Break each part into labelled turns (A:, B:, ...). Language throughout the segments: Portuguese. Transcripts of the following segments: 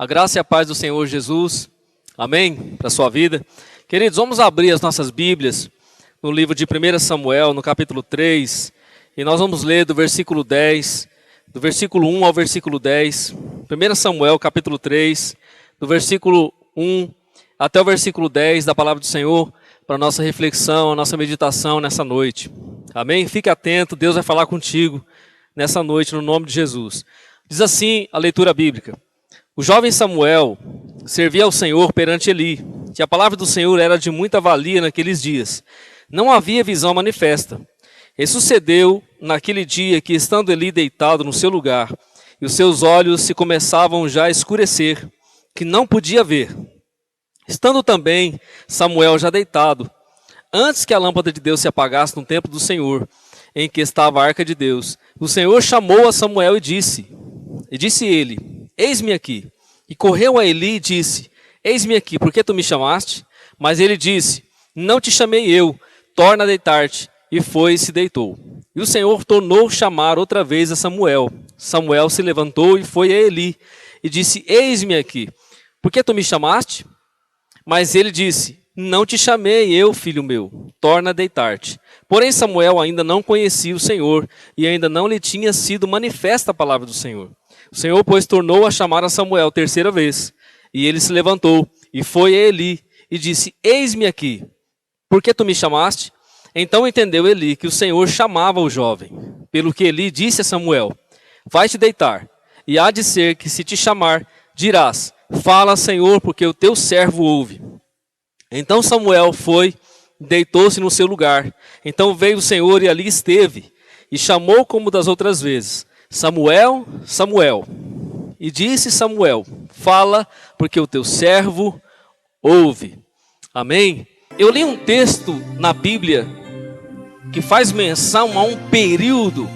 A: A graça e a paz do Senhor Jesus, amém, para a sua vida. Queridos, vamos abrir as nossas Bíblias no livro de 1 Samuel, no capítulo 3, e nós vamos ler do versículo 10, do versículo 1 ao versículo 10, 1 Samuel, capítulo 3, do versículo 1 até o versículo 10 da palavra do Senhor, para a nossa reflexão, a nossa meditação nessa noite. Amém? Fique atento, Deus vai falar contigo nessa noite, no nome de Jesus. Diz assim a leitura bíblica: o jovem Samuel servia ao Senhor perante Eli, que a palavra do Senhor era de muita valia naqueles dias. Não havia visão manifesta. E sucedeu naquele dia que, estando Eli deitado no seu lugar, e os seus olhos se começavam já a escurecer, que não podia ver. Estando também Samuel já deitado, antes que a lâmpada de Deus se apagasse no templo do Senhor, em que estava a arca de Deus, o Senhor chamou a Samuel e disse ele: eis-me aqui. E correu a Eli e disse: eis-me aqui, por que tu me chamaste? Mas ele disse: não te chamei eu, torna a deitar-te. E foi e se deitou. E o Senhor tornou chamar outra vez a Samuel. Samuel se levantou e foi a Eli e disse: eis-me aqui, por que tu me chamaste? Mas ele disse: não te chamei eu, filho meu, torna a deitar-te. Porém Samuel ainda não conhecia o Senhor, e ainda não lhe tinha sido manifesta a palavra do Senhor. O Senhor, pois, tornou a chamar a Samuel terceira vez. E ele se levantou e foi a Eli e disse: eis-me aqui, por que tu me chamaste? Então entendeu Eli que o Senhor chamava o jovem. Pelo que Eli disse a Samuel: vai-te deitar, e há de ser que, se te chamar, dirás: fala, Senhor, porque o teu servo ouve. Então Samuel foi, deitou-se no seu lugar. Então veio o Senhor e ali esteve, e chamou como das outras vezes: Samuel, Samuel. E disse Samuel: fala, porque o teu servo ouve. Amém? Eu li um texto na Bíblia que faz menção a um período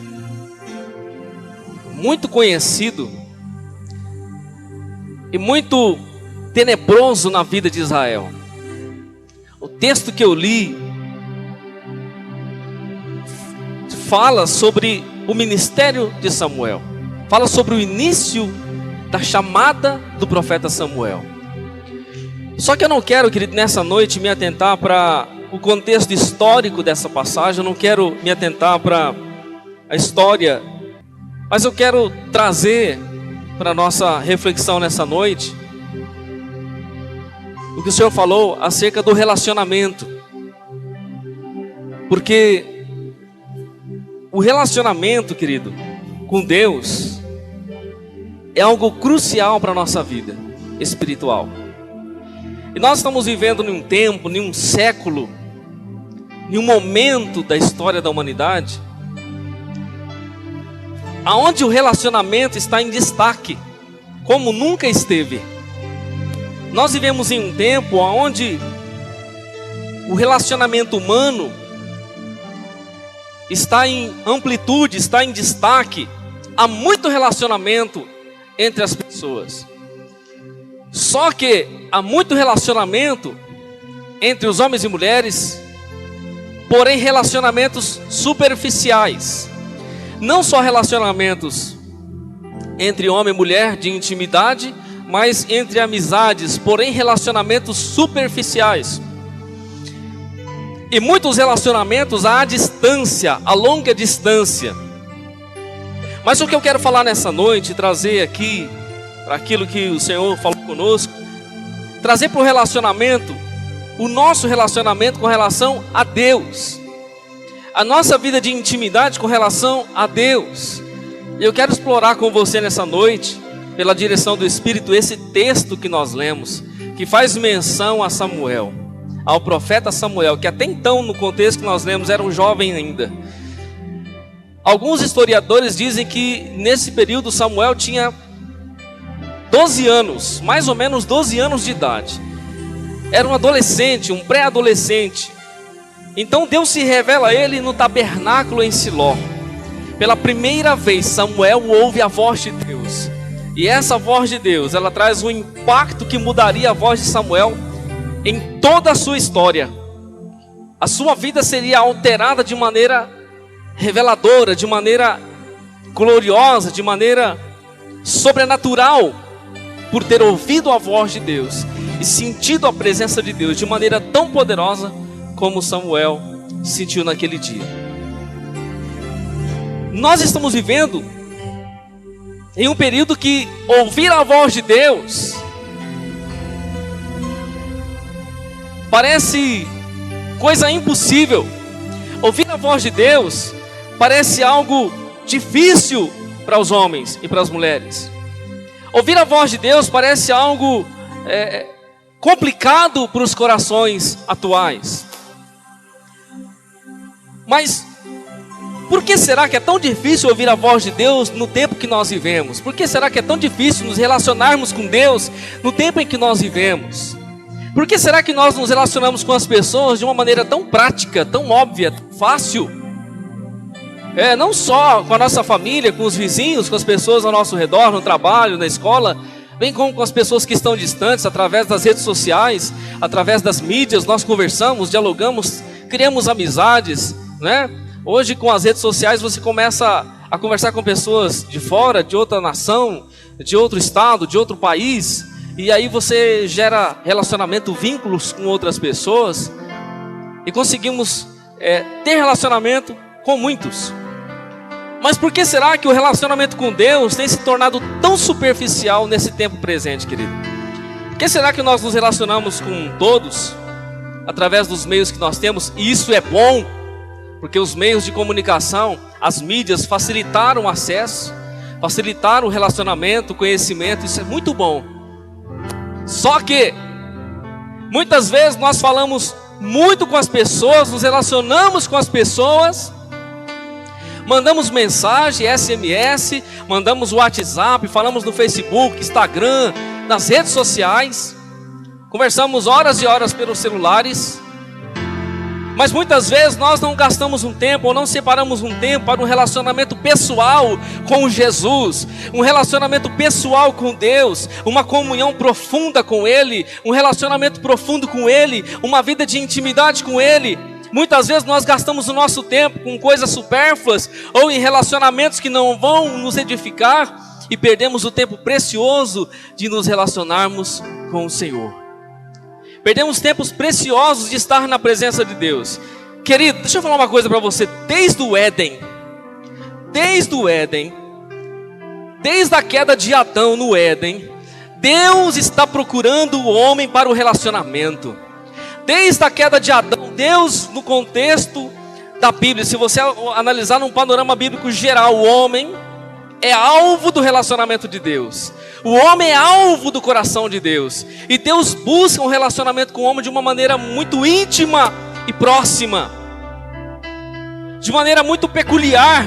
A: muito conhecido e muito tenebroso na vida de Israel. O texto que eu li fala sobre o ministério de Samuel, fala sobre o início da chamada do profeta Samuel. Só que eu não quero, querido, nessa noite me atentar para o contexto histórico dessa passagem, eu não quero me atentar para a história, mas eu quero trazer para a nossa reflexão nessa noite o que o Senhor falou acerca do relacionamento. Porque o relacionamento, querido, com Deus é algo crucial para a nossa vida espiritual. E nós estamos vivendo em um tempo, em um século, em um momento da história da humanidade, aonde o relacionamento está em destaque, como nunca esteve. Nós vivemos em um tempo onde o relacionamento humano está em amplitude, está em destaque. Há muito relacionamento entre as pessoas. Só que há muito relacionamento entre os homens e mulheres, porém relacionamentos superficiais. Não só relacionamentos entre homem e mulher de intimidade, mas entre amizades, porém relacionamentos superficiais. E muitos relacionamentos à distância, a longa distância. Mas o que eu quero falar nessa noite, trazer aqui, para aquilo que o Senhor falou conosco, trazer para o relacionamento, o nosso relacionamento com relação a Deus, a nossa vida de intimidade com relação a Deus. E eu quero explorar com você nessa noite, pela direção do Espírito, esse texto que nós lemos, que faz menção a Samuel, ao profeta Samuel, que até então, no contexto que nós lemos, era um jovem ainda. Alguns historiadores dizem que nesse período Samuel tinha 12 anos, mais ou menos 12 anos de idade. Era um adolescente, um pré-adolescente. Então Deus se revela a ele no tabernáculo em Siló. Pela primeira vez Samuel ouve a voz de Deus. E essa voz de Deus, ela traz um impacto que mudaria a voz de Samuel em toda a sua história. A sua vida seria alterada de maneira reveladora, de maneira gloriosa, de maneira sobrenatural. por ter ouvido a voz de Deus e sentido a presença de Deus de maneira tão poderosa como Samuel sentiu naquele dia. Nós estamos vivendo em um período que ouvir a voz de Deus parece coisa impossível. Ouvir a voz de Deus parece algo difícil para os homens e para as mulheres. Ouvir a voz de Deus parece algo complicado para os corações atuais. Mas por que será que é tão difícil ouvir a voz de Deus no tempo que nós vivemos? Por que será que é tão difícil nos relacionarmos com Deus no tempo em que nós vivemos? Por que será que nós nos relacionamos com as pessoas de uma maneira tão prática, tão óbvia, tão fácil? Não só com a nossa família, com os vizinhos, com as pessoas ao nosso redor, no trabalho, na escola, bem como com as pessoas que estão distantes, através das redes sociais, através das mídias, nós conversamos, dialogamos, criamos amizades, né? Hoje com as redes sociais você começa a conversar com pessoas de fora, de outra nação, de outro estado, de outro país, e aí você gera relacionamento, vínculos com outras pessoas, e conseguimos ter relacionamento com muitos. Mas por que será que o relacionamento com Deus tem se tornado tão superficial nesse tempo presente, querido? Por que será que nós nos relacionamos com todos, através dos meios que nós temos, e isso é bom, porque os meios de comunicação, as mídias facilitaram o acesso, facilitaram o relacionamento, o conhecimento, isso é muito bom. Só que muitas vezes nós falamos muito com as pessoas, nos relacionamos com as pessoas, mandamos mensagem, SMS, mandamos WhatsApp, falamos no Facebook, Instagram, nas redes sociais, conversamos horas e horas pelos celulares, mas muitas vezes nós não gastamos um tempo ou não separamos um tempo para um relacionamento pessoal com Jesus, um relacionamento pessoal com Deus, uma comunhão profunda com Ele, um relacionamento profundo com Ele, uma vida de intimidade com Ele. Muitas vezes nós gastamos o nosso tempo com coisas supérfluas ou em relacionamentos que não vão nos edificar e perdemos o tempo precioso de nos relacionarmos com o Senhor. Perdemos tempos preciosos de estar na presença de Deus. Querido, deixa eu falar uma coisa para você. Desde o Éden, desde a queda de Adão no Éden, Deus está procurando o homem para o relacionamento. Desde a queda de Adão, Deus, no contexto da Bíblia, se você analisar num panorama bíblico geral, o homem é alvo do relacionamento de Deus. O homem é alvo do coração de Deus. E Deus busca um relacionamento com o homem de uma maneira muito íntima e próxima, de maneira muito peculiar.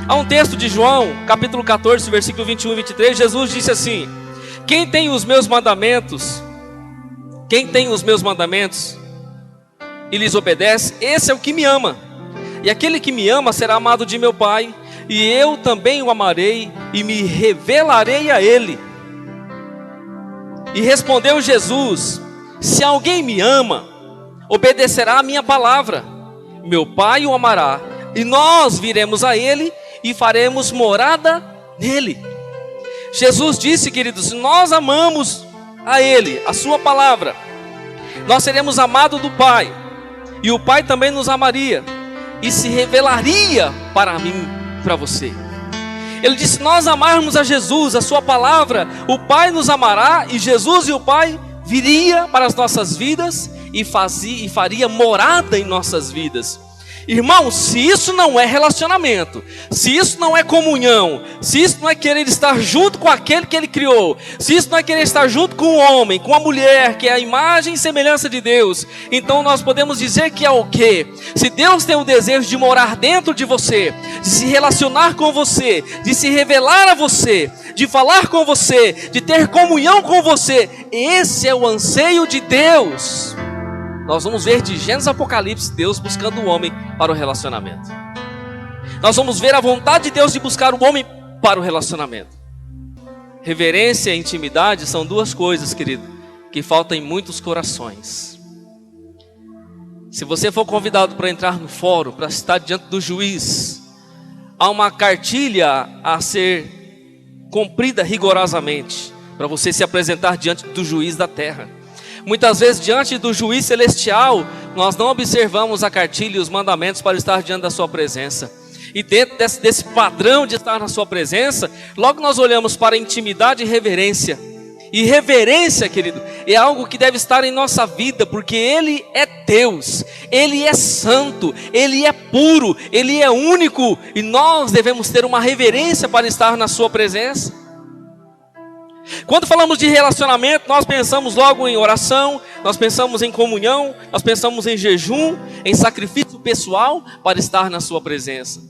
A: Há um texto de João, capítulo 14, versículo 21 e 23, Jesus disse assim: quem tem os meus mandamentos e lhes obedece, esse é o que me ama. E aquele que me ama será amado de meu Pai, e eu também o amarei e me revelarei a ele. E respondeu Jesus: se alguém me ama, obedecerá a minha palavra. Meu Pai o amará, e nós viremos a ele e faremos morada nele. Jesus disse, queridos, se nós amamos a ele, a sua palavra, nós seremos amados do Pai, e o Pai também nos amaria e se revelaria para mim, para você. Ele disse: se nós amarmos a Jesus, a sua palavra, o Pai nos amará, e Jesus e o Pai viria para as nossas vidas e faria morada em nossas vidas. Irmão, se isso não é relacionamento, se isso não é comunhão, se isso não é querer estar junto com aquele que Ele criou, se isso não é querer estar junto com o homem, com a mulher, que é a imagem e semelhança de Deus, então nós podemos dizer que é o quê? Se Deus tem o desejo de morar dentro de você, de se relacionar com você, de se revelar a você, de falar com você, de ter comunhão com você, esse é o anseio de Deus. Nós vamos ver de Gênesis a Apocalipse Deus buscando o homem para o relacionamento. Nós vamos ver a vontade de Deus de buscar o homem para o relacionamento. Reverência e intimidade são duas coisas, querido, que faltam em muitos corações. Se você for convidado para entrar no fórum, para estar diante do juiz, há uma cartilha a ser cumprida rigorosamente. para você se apresentar diante do juiz da terra. Muitas vezes, diante do juiz celestial, nós não observamos a cartilha e os mandamentos para estar diante da sua presença. E dentro desse padrão de estar na sua presença, logo nós olhamos para a intimidade e reverência. E reverência, querido, é algo que deve estar em nossa vida, porque Ele é Deus, Ele é santo, Ele é puro, Ele é único, e nós devemos ter uma reverência para estar na sua presença. Quando falamos de relacionamento, nós pensamos logo em oração, nós pensamos em comunhão, nós pensamos em jejum, em sacrifício pessoal para estar na sua presença.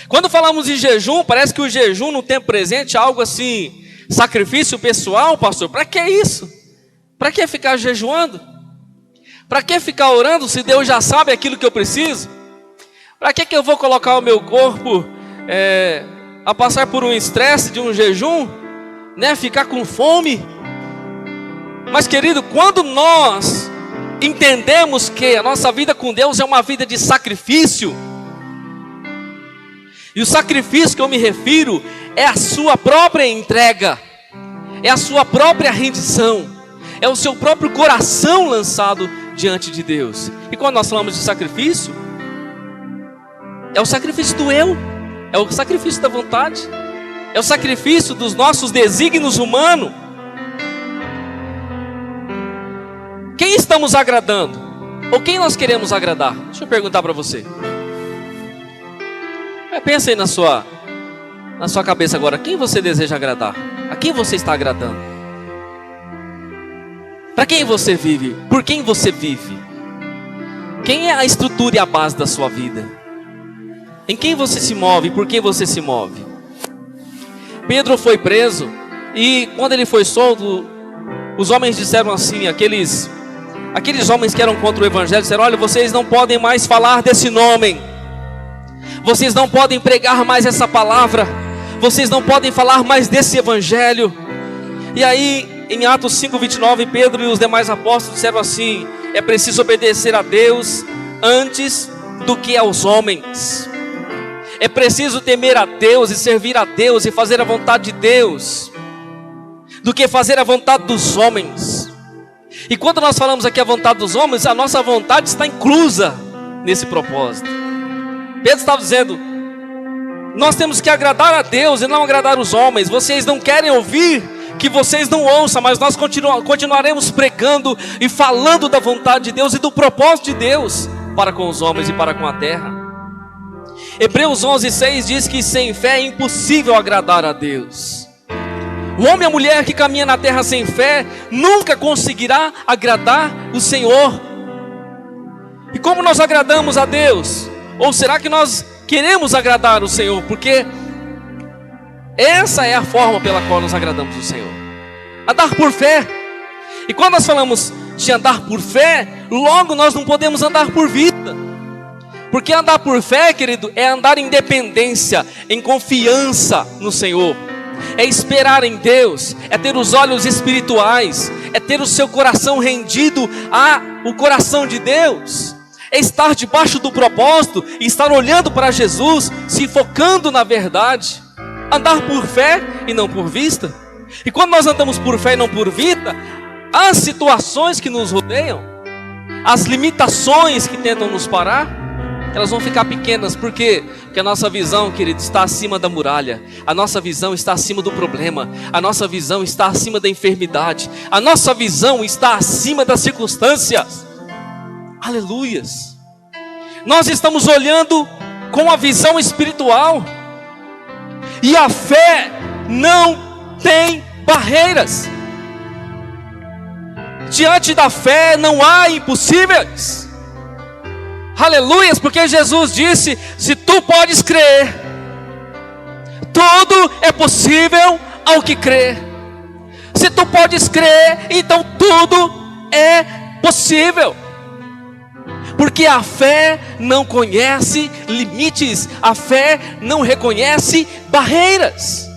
A: Quando falamos em jejum, parece que o jejum no tempo presente é algo assim, sacrifício pessoal, pastor. Para que isso? Para que ficar jejuando? Para que ficar orando se Deus já sabe aquilo que eu preciso? Para que eu vou colocar o meu corpo a passar por um estresse de um jejum? Ficar com fome? Mas, querido, quando nós entendemos que a nossa vida com Deus é uma vida de sacrifício, e o sacrifício que eu me refiro é a sua própria entrega, é a sua própria rendição, é o seu próprio coração lançado diante de Deus. E quando nós falamos de sacrifício, é o sacrifício do eu, é o sacrifício da vontade, é o sacrifício dos nossos desígnios humanos. Quem estamos agradando? Ou quem nós queremos agradar? Deixa eu perguntar para você. Pensa aí na sua cabeça agora. Quem você deseja agradar? A quem você está agradando? Para quem você vive? Por quem você vive? Quem é a estrutura e a base da sua vida? Em quem você se move? Por quem você se move? Pedro foi preso, e quando ele foi solto, os homens disseram assim, aqueles homens que eram contra o evangelho, disseram: olha, vocês não podem mais falar desse nome, vocês não podem pregar mais essa palavra, vocês não podem falar mais desse evangelho. E aí, em Atos 5:29, Pedro e os demais apóstolos disseram assim: é preciso obedecer a Deus antes do que aos homens. É preciso temer a Deus e servir a Deus e fazer a vontade de Deus, do que fazer a vontade dos homens. E quando nós falamos aqui a vontade dos homens, a nossa vontade está inclusa nesse propósito. Pedro estava dizendo: nós temos que agradar a Deus e não agradar os homens. Vocês não querem ouvir, que vocês não ouçam, mas nós continuaremos pregando e falando da vontade de Deus e do propósito de Deus para com os homens e para com a terra. Hebreus 11:6 diz que sem fé é impossível agradar a Deus. O homem e a mulher que caminha na terra sem fé nunca conseguirá agradar o Senhor. E como nós agradamos a Deus? Ou será que nós queremos agradar o Senhor? Porque essa é a forma pela qual nós agradamos o Senhor: andar por fé. E quando nós falamos de andar por fé, logo nós não podemos andar por vista. Porque andar por fé, querido, é andar em dependência, em confiança no Senhor. É esperar em Deus, é ter os olhos espirituais, é ter o seu coração rendido ao coração de Deus. É estar debaixo do propósito e estar olhando para Jesus, se focando na verdade. Andar por fé e não por vista. E quando nós andamos por fé e não por vista, as situações que nos rodeiam, as limitações que tentam nos parar, elas vão ficar pequenas. Por quê? Porque a nossa visão, querido, está acima da muralha. A nossa visão está acima do problema. A nossa visão está acima da enfermidade. A nossa visão está acima das circunstâncias. Aleluias. Nós estamos olhando com a visão espiritual. E a fé não tem barreiras. Diante da fé não há impossíveis. Aleluias, porque Jesus disse: se tu podes crer, tudo é possível ao que crê. Se tu podes crer, então tudo é possível. Porque a fé não conhece limites, a fé não reconhece barreiras.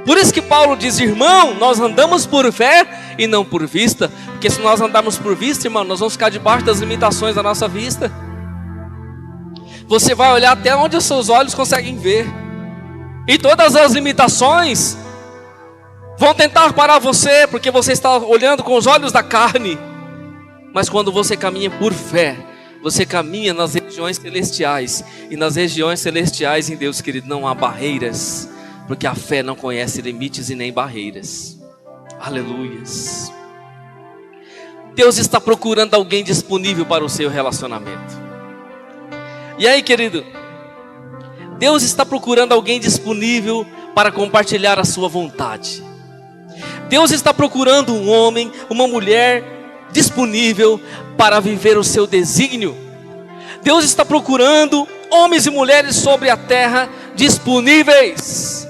A: Por isso que Paulo diz: irmão, nós andamos por fé e não por vista. Porque se nós andarmos por vista, irmão, nós vamos ficar debaixo das limitações da nossa vista. Você vai olhar até onde os seus olhos conseguem ver. E todas as limitações Vão tentar parar você, porque você está olhando com os olhos da carne. Mas quando você caminha por fé, você caminha nas regiões celestiais. E nas regiões celestiais em Deus, querido, não há barreiras, porque a fé não conhece limites e nem barreiras. Aleluias. Deus está procurando alguém disponível para o seu relacionamento. E aí, querido, Deus está procurando alguém disponível para compartilhar a sua vontade. Deus está procurando um homem, uma mulher disponível para viver o seu desígnio. Deus está procurando homens e mulheres sobre a terra disponíveis.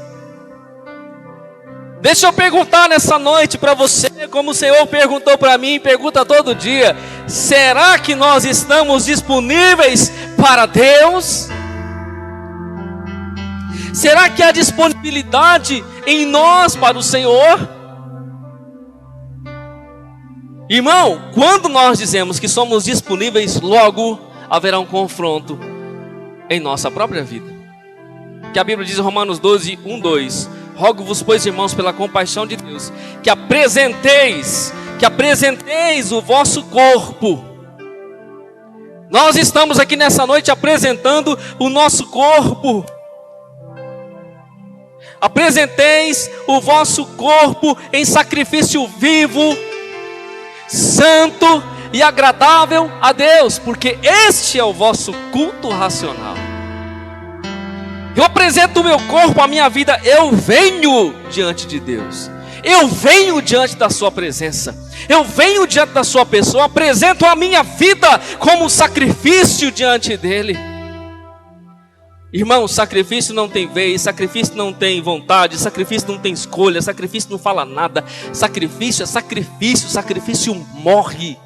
A: Deixa eu perguntar nessa noite para você, como o Senhor perguntou para mim, pergunta todo dia: será que nós estamos disponíveis para Deus? Será que há disponibilidade em nós para o Senhor? Irmão, quando nós dizemos que somos disponíveis, logo haverá um confronto em nossa própria vida. Que a Bíblia diz em Romanos 12, 1, 2: rogo-vos, pois, irmãos, pela compaixão de Deus, que apresenteis o vosso corpo. Nós estamos aqui nessa noite apresentando o nosso corpo. Apresenteis o vosso corpo em sacrifício vivo, santo e agradável a Deus, porque este é o vosso culto racional. Eu apresento o meu corpo, a minha vida, eu venho diante de Deus, eu venho diante da sua presença, eu venho diante da sua pessoa, apresento a minha vida como sacrifício diante dele. Irmão, sacrifício não tem vez, sacrifício não tem vontade, sacrifício não tem escolha, sacrifício não fala nada. Sacrifício é sacrifício, sacrifício morre.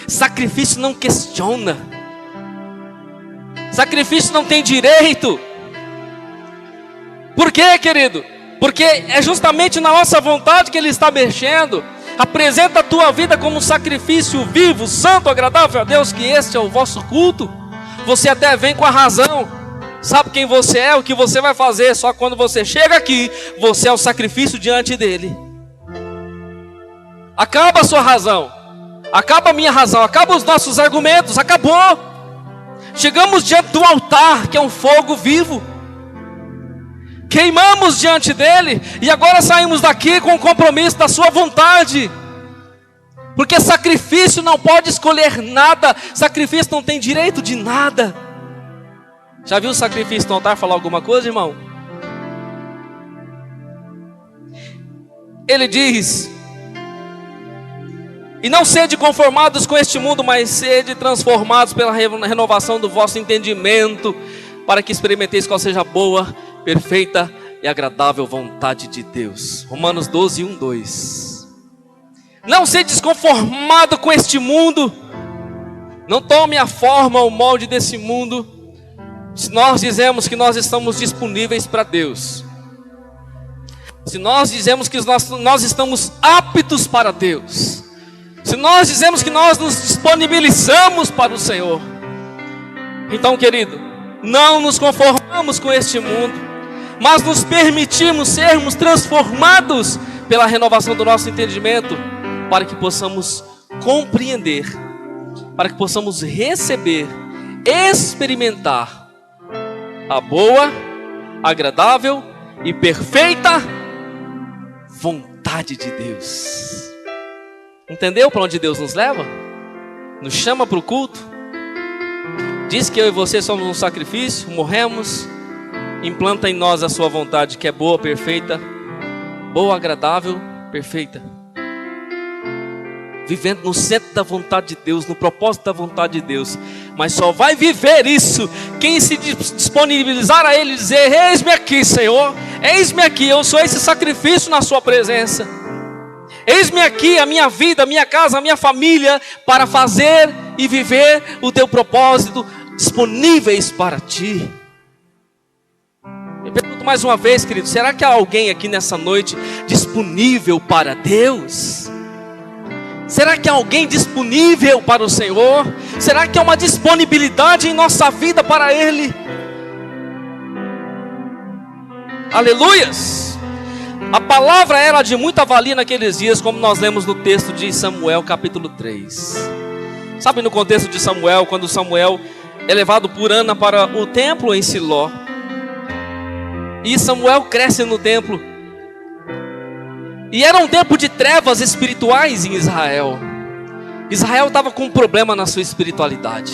A: Sacrifício não questiona. Sacrifício não tem direito. Por quê, querido? Porque é justamente na nossa vontade que Ele está mexendo. Apresenta a tua vida como um sacrifício vivo, santo, agradável a Deus, que este é o vosso culto. Você até vem com a razão, sabe quem você é, o que você vai fazer. Só quando você chega aqui, você é o sacrifício diante dele. Acaba a sua razão, acaba a minha razão, acaba os nossos argumentos, acabou. Chegamos diante do altar, que é um fogo vivo, queimamos diante dele, e agora saímos daqui com o compromisso da sua vontade. Porque sacrifício não pode escolher nada, sacrifício não tem direito de nada. Já viu o sacrifício no altar falar alguma coisa, irmão? Ele diz: e não sede conformados com este mundo, mas sede transformados pela renovação do vosso entendimento, para que experimenteis qual seja a boa, perfeita e agradável vontade de Deus. Romanos 12, 1, 2. Não seja desconformado com este mundo. Não tome a forma, o molde desse mundo. Se nós dizemos que nós estamos disponíveis para Deus, se nós dizemos que nós estamos aptos para Deus, se nós dizemos que nós nos disponibilizamos para o Senhor, então, querido, não nos conformamos com este mundo, mas nos permitimos sermos transformados pela renovação do nosso entendimento, para que possamos compreender, para que possamos receber, experimentar a boa, agradável e perfeita vontade de Deus. Entendeu para onde Deus nos leva? Nos chama para o culto, diz que eu e você somos um sacrifício, morremos, implanta em nós a sua vontade, que é boa, perfeita, boa, agradável, perfeita. Vivendo no centro da vontade de Deus, no propósito da vontade de Deus. Mas só vai viver isso quem se disponibilizar a Ele e dizer: eis-me aqui, Senhor, eis-me aqui, eu sou esse sacrifício na sua presença. Eis-me aqui, a minha vida, a minha casa, a minha família, para fazer e viver o teu propósito, disponíveis para ti. Eu pergunto mais uma vez, querido, será que há alguém aqui nessa noite disponível para Deus? Será que há alguém disponível para o Senhor? Será que há uma disponibilidade em nossa vida para Ele? Aleluias! A palavra era de muita valia naqueles dias, como nós lemos no texto de Samuel capítulo 3. Sabe, no contexto de Samuel, quando Samuel é levado por Ana para o templo em Siló, e Samuel cresce no templo, e era um tempo de trevas espirituais em Israel. Israel estava com um problema na sua espiritualidade.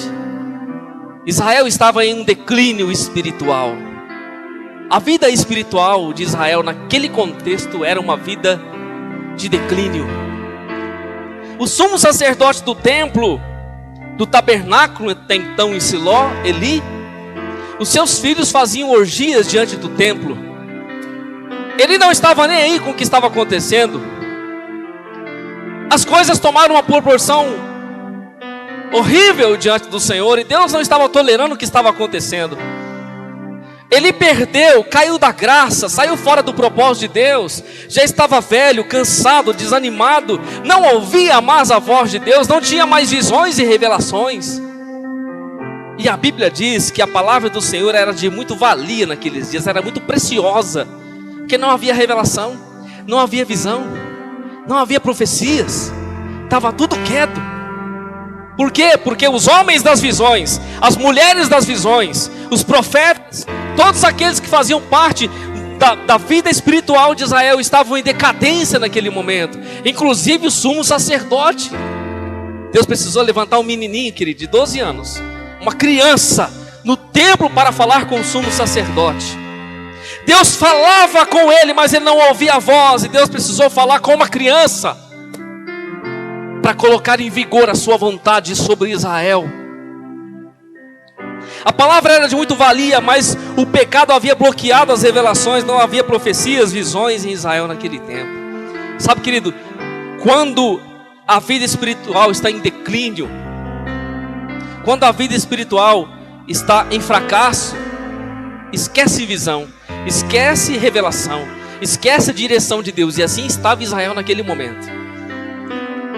A: Israel estava em um declínio espiritual. A vida espiritual de Israel naquele contexto era uma vida de declínio. O sumo sacerdote do templo, do tabernáculo até então em Siló, Eli, os seus filhos faziam orgias diante do templo. Ele não estava nem aí com o que estava acontecendo. As coisas tomaram uma proporção horrível diante do Senhor, e Deus não estava tolerando o que estava acontecendo. Ele perdeu, caiu da graça, saiu fora do propósito de Deus. Já estava velho, cansado, desanimado, não ouvia mais a voz de Deus, não tinha mais visões e revelações. E a Bíblia diz que a palavra do Senhor era de muito valia naqueles dias, era muito preciosa, porque não havia revelação, não havia visão, não havia profecias, estava tudo quieto. Por quê? Porque os homens das visões, as mulheres das visões, os profetas, todos aqueles que faziam parte da vida espiritual de Israel estavam em decadência naquele momento, inclusive o sumo sacerdote. Deus precisou levantar um menininho, querido, de 12 anos, uma criança, no templo para falar com o sumo sacerdote. Deus falava com ele, mas ele não ouvia a voz, e Deus precisou falar com uma criança para colocar em vigor a sua vontade sobre Israel. A palavra era de muito valia, mas o pecado havia bloqueado as revelações, não havia profecias, visões em Israel naquele tempo. Sabe, querido, quando a vida espiritual está em declínio, quando a vida espiritual está em fracasso, esquece visão, esquece revelação, esquece a direção de Deus, e assim estava Israel naquele momento.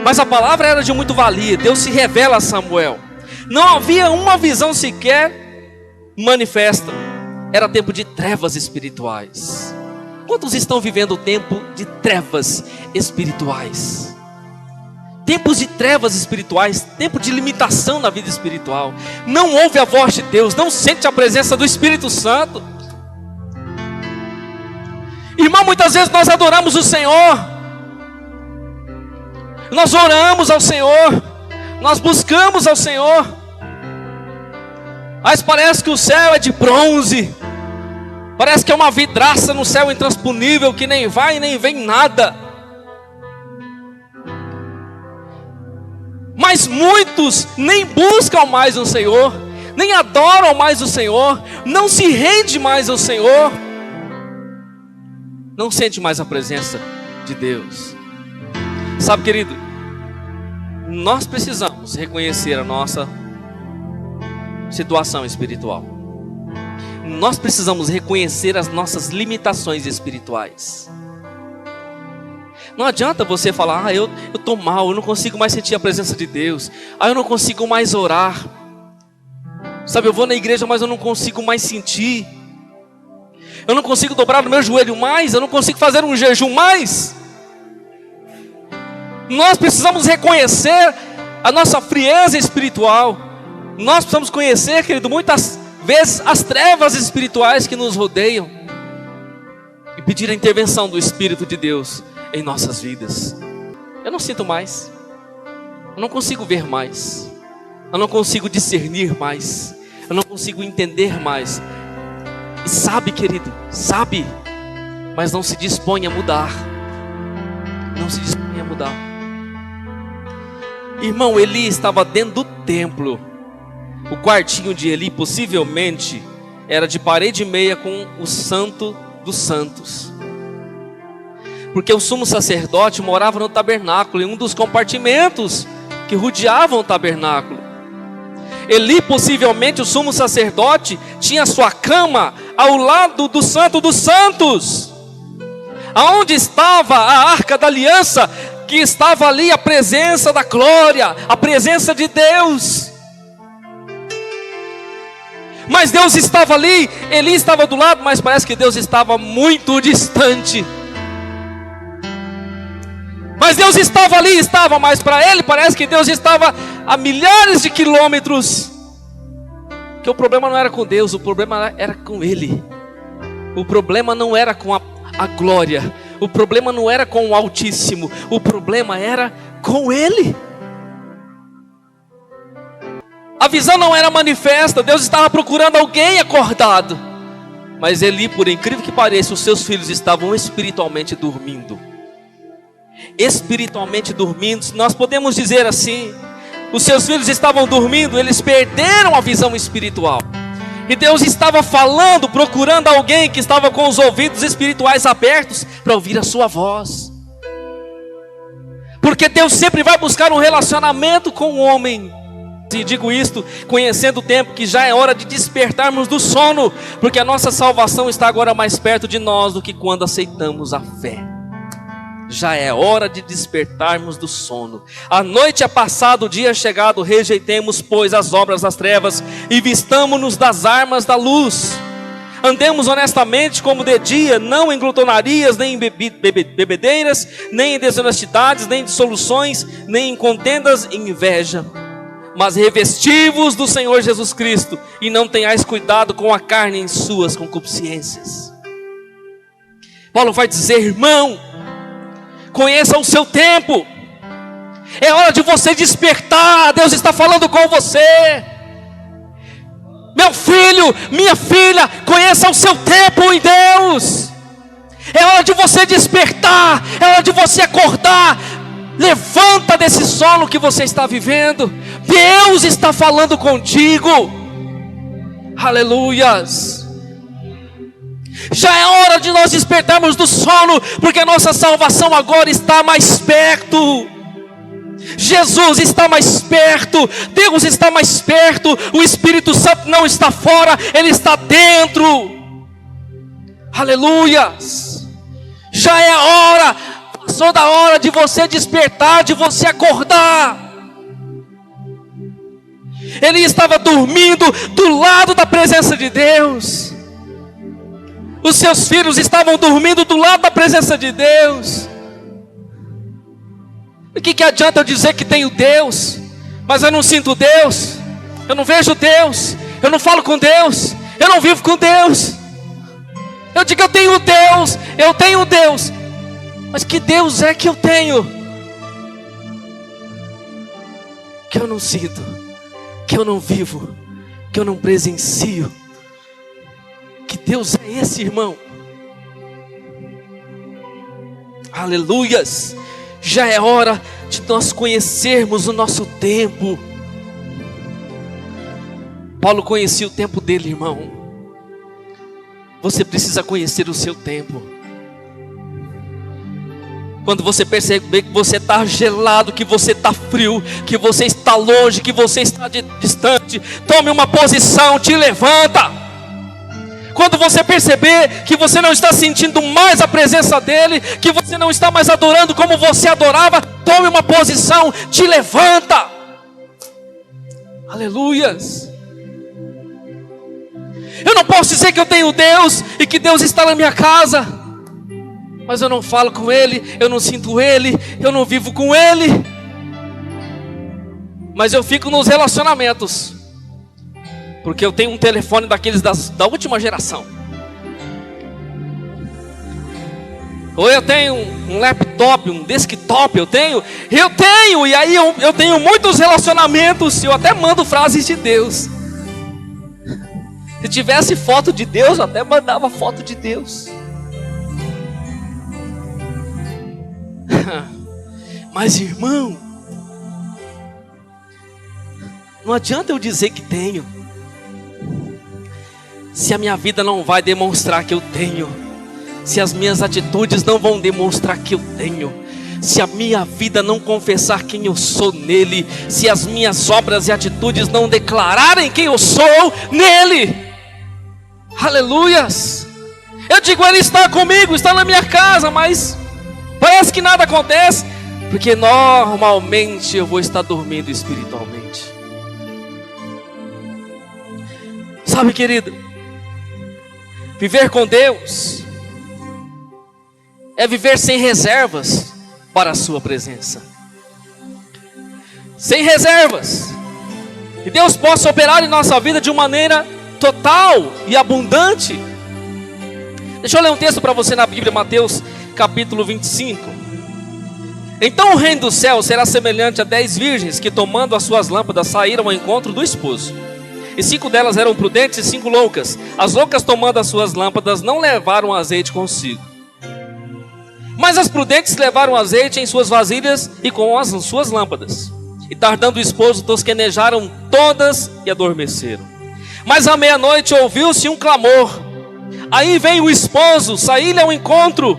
A: Mas a palavra era de muito valia, Deus se revela a Samuel. Não havia uma visão sequer manifesta. Era tempo de trevas espirituais. Quantos estão vivendo o tempo de trevas espirituais? Tempos de trevas espirituais, tempo de limitação na vida espiritual. Não ouve a voz de Deus, não sente a presença do Espírito Santo. Irmão, muitas vezes nós adoramos o Senhor, nós oramos ao Senhor, nós buscamos ao Senhor, mas parece que o céu é de bronze, parece que é uma vidraça no céu intransponível, que nem vai nem vem nada. Mas muitos nem buscam mais o Senhor, nem adoram mais o Senhor, não se rende mais ao Senhor, não sente mais a presença de Deus. Sabe, querido, nós precisamos reconhecer a nossa situação espiritual. Nós precisamos reconhecer as nossas limitações espirituais. Não adianta você falar: eu estou mal, eu não consigo mais sentir a presença de Deus, eu não consigo mais orar. Sabe, eu vou na igreja, mas eu não consigo mais sentir. Eu não consigo dobrar no meu joelho mais, eu não consigo fazer um jejum mais. Nós precisamos reconhecer a nossa frieza espiritual. Nós precisamos conhecer, querido, muitas vezes as trevas espirituais que nos rodeiam, e pedir a intervenção do Espírito de Deus em nossas vidas. Eu não sinto mais, eu não consigo ver mais, eu não consigo discernir mais, eu não consigo entender mais. E sabe, querido, sabe, mas não se dispõe a mudar. Não se dispõe a mudar. Irmão, Eli estava dentro do templo. O quartinho de Eli possivelmente era de parede e meia com o Santo dos Santos, porque o sumo sacerdote morava no tabernáculo, em um dos compartimentos que rodeavam o tabernáculo. Eli, possivelmente o sumo sacerdote, tinha sua cama ao lado do Santo dos Santos, aonde estava a arca da aliança, que estava ali a presença da glória, a presença de Deus. Mas Deus estava ali, Eli estava do lado, mas parece que Deus estava muito distante. Mas Deus estava ali, estava, mas para ele parece que Deus estava a milhares de quilômetros. Que o problema não era com Deus, o problema era com ele. O problema não era com a glória, o problema não era com o Altíssimo, o problema era com ele. A visão não era manifesta, Deus estava procurando alguém acordado. Mas Eli, por incrível que pareça, os seus filhos estavam espiritualmente dormindo. Espiritualmente dormindo, nós podemos dizer assim: os seus filhos estavam dormindo, eles perderam a visão espiritual. E Deus estava falando, procurando alguém que estava com os ouvidos espirituais abertos para ouvir a sua voz. Porque Deus sempre vai buscar um relacionamento com o homem. E digo isto conhecendo o tempo que já é hora de despertarmos do sono, porque a nossa salvação está agora mais perto de nós do que quando aceitamos a fé. Já é hora de despertarmos do sono. A noite é passada, o dia é chegado. Rejeitemos, pois, as obras das trevas e vistamo-nos das armas da luz. Andemos honestamente como de dia, não em glutonarias, nem em bebedeiras, nem em desonestidades, nem em dissoluções, nem em contendas e inveja. Mas revesti-vos do Senhor Jesus Cristo, e não tenhais cuidado com a carne em suas concupiscências. Paulo vai dizer: irmão, conheça o seu tempo. É hora de você despertar. Deus está falando com você. Meu filho, minha filha, conheça o seu tempo em Deus. É hora de você despertar. É hora de você acordar. Levanta desse sono que você está vivendo. Deus está falando contigo. Aleluias. Já é hora de nós despertarmos do sono, porque a nossa salvação agora está mais perto. Jesus está mais perto, Deus está mais perto, o Espírito Santo não está fora, Ele está dentro. Aleluias. Já é a hora, passou da hora de você despertar, de você acordar. Ele estava dormindo do lado da presença de Deus. Os seus filhos estavam dormindo do lado da presença de Deus. O que adianta eu dizer que tenho Deus, mas eu não sinto Deus, eu não vejo Deus, eu não falo com Deus, eu não vivo com Deus. Eu digo: eu tenho Deus, mas que Deus é que eu tenho, que eu não sinto, que eu não vivo, que eu não presencio? Que Deus é esse, irmão? Aleluias. Já é hora de nós conhecermos o nosso tempo. Paulo conhecia o tempo dele, irmão. Você precisa conhecer o seu tempo. Quando você perceber que você está gelado, que você está frio, que você está longe, que você está distante, tome uma posição, te levanta. Quando você perceber que você não está sentindo mais a presença dEle, que você não está mais adorando como você adorava, tome uma posição, te levanta. Aleluias. Eu não posso dizer que eu tenho Deus e que Deus está na minha casa, mas eu não falo com Ele, eu não sinto Ele, eu não vivo com Ele. Mas eu fico nos relacionamentos, porque eu tenho um telefone daqueles da última geração. Ou eu tenho um laptop, um desktop, eu tenho, e aí eu tenho muitos relacionamentos, eu até mando frases de Deus. Se tivesse foto de Deus, eu até mandava foto de Deus. Mas, irmão, não adianta eu dizer que tenho, se a minha vida não vai demonstrar que eu tenho, se as minhas atitudes não vão demonstrar que eu tenho, se a minha vida não confessar quem eu sou nele, se as minhas obras e atitudes não declararem quem eu sou nele. Aleluias. Eu digo: Ele está comigo, está na minha casa, mas parece que nada acontece, porque normalmente eu vou estar dormindo espiritualmente. Sabe, querido, viver com Deus é viver sem reservas, para a sua presença. Sem reservas. Que Deus possa operar em nossa vida de uma maneira total e abundante. Deixa eu ler um texto para você na Bíblia, Mateus capítulo 25. Então o reino do céu será semelhante a 10 virgens que, tomando as suas lâmpadas, saíram ao encontro do esposo. E 5 delas eram prudentes e 5 loucas. As loucas, tomando as suas lâmpadas, não levaram azeite consigo. Mas as prudentes levaram azeite em suas vasilhas e com as suas lâmpadas. E tardando o esposo, tosquenejaram todas e adormeceram. Mas à meia-noite ouviu-se um clamor. Aí veio o esposo, saí-lhe ao encontro.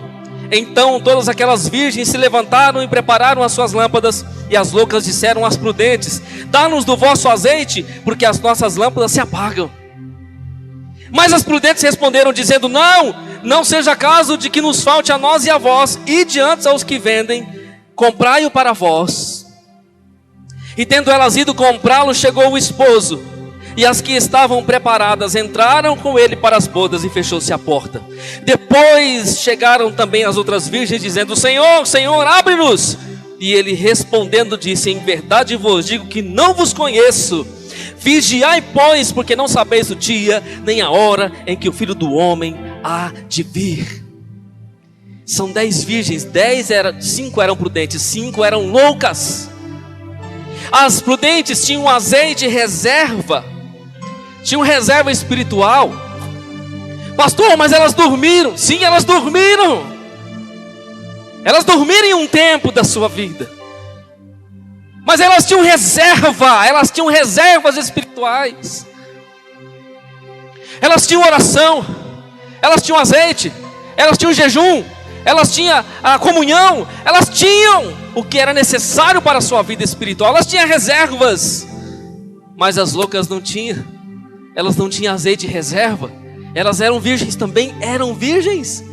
A: Então todas aquelas virgens se levantaram e prepararam as suas lâmpadas. E as loucas disseram às prudentes: dá-nos do vosso azeite, porque as nossas lâmpadas se apagam. Mas as prudentes responderam, dizendo: não seja caso de que nos falte a nós e a vós. Ide antes aos que vendem, comprai-o para vós. E tendo elas ido comprá-lo, chegou o esposo. E as que estavam preparadas entraram com ele para as bodas, e fechou-se a porta. Depois chegaram também as outras virgens, dizendo: Senhor, Senhor, abre-nos. E ele respondendo disse: em verdade vos digo que não vos conheço. Vigiai, pois, porque não sabeis o dia, nem a hora em que o Filho do Homem há de vir. São 10 virgens, 5 eram prudentes, 5 eram loucas. As prudentes tinham azeite reserva, tinham reserva espiritual. Pastor, mas elas dormiram. Sim, elas dormiram. Elas dormiram em um tempo da sua vida. Mas elas tinham reserva, elas tinham reservas espirituais. Elas tinham oração, elas tinham azeite, elas tinham jejum, elas tinham a comunhão, elas tinham o que era necessário para a sua vida espiritual, elas tinham reservas. Mas as loucas não tinham, elas não tinham azeite reserva. Elas eram virgens também, eram virgens,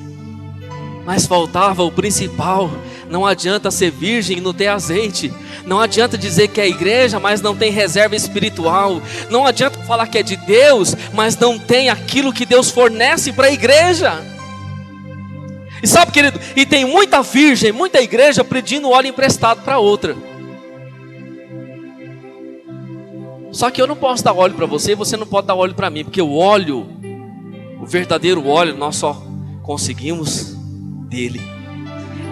A: mas faltava o principal. Não adianta ser virgem e não ter azeite. Não adianta dizer que é igreja, mas não tem reserva espiritual. Não adianta falar que é de Deus, mas não tem aquilo que Deus fornece para a igreja. E sabe, querido, e tem muita virgem, muita igreja pedindo óleo emprestado para outra. Só que eu não posso dar óleo para você e você não pode dar óleo para mim, porque o óleo, o verdadeiro óleo, nós só conseguimos dele.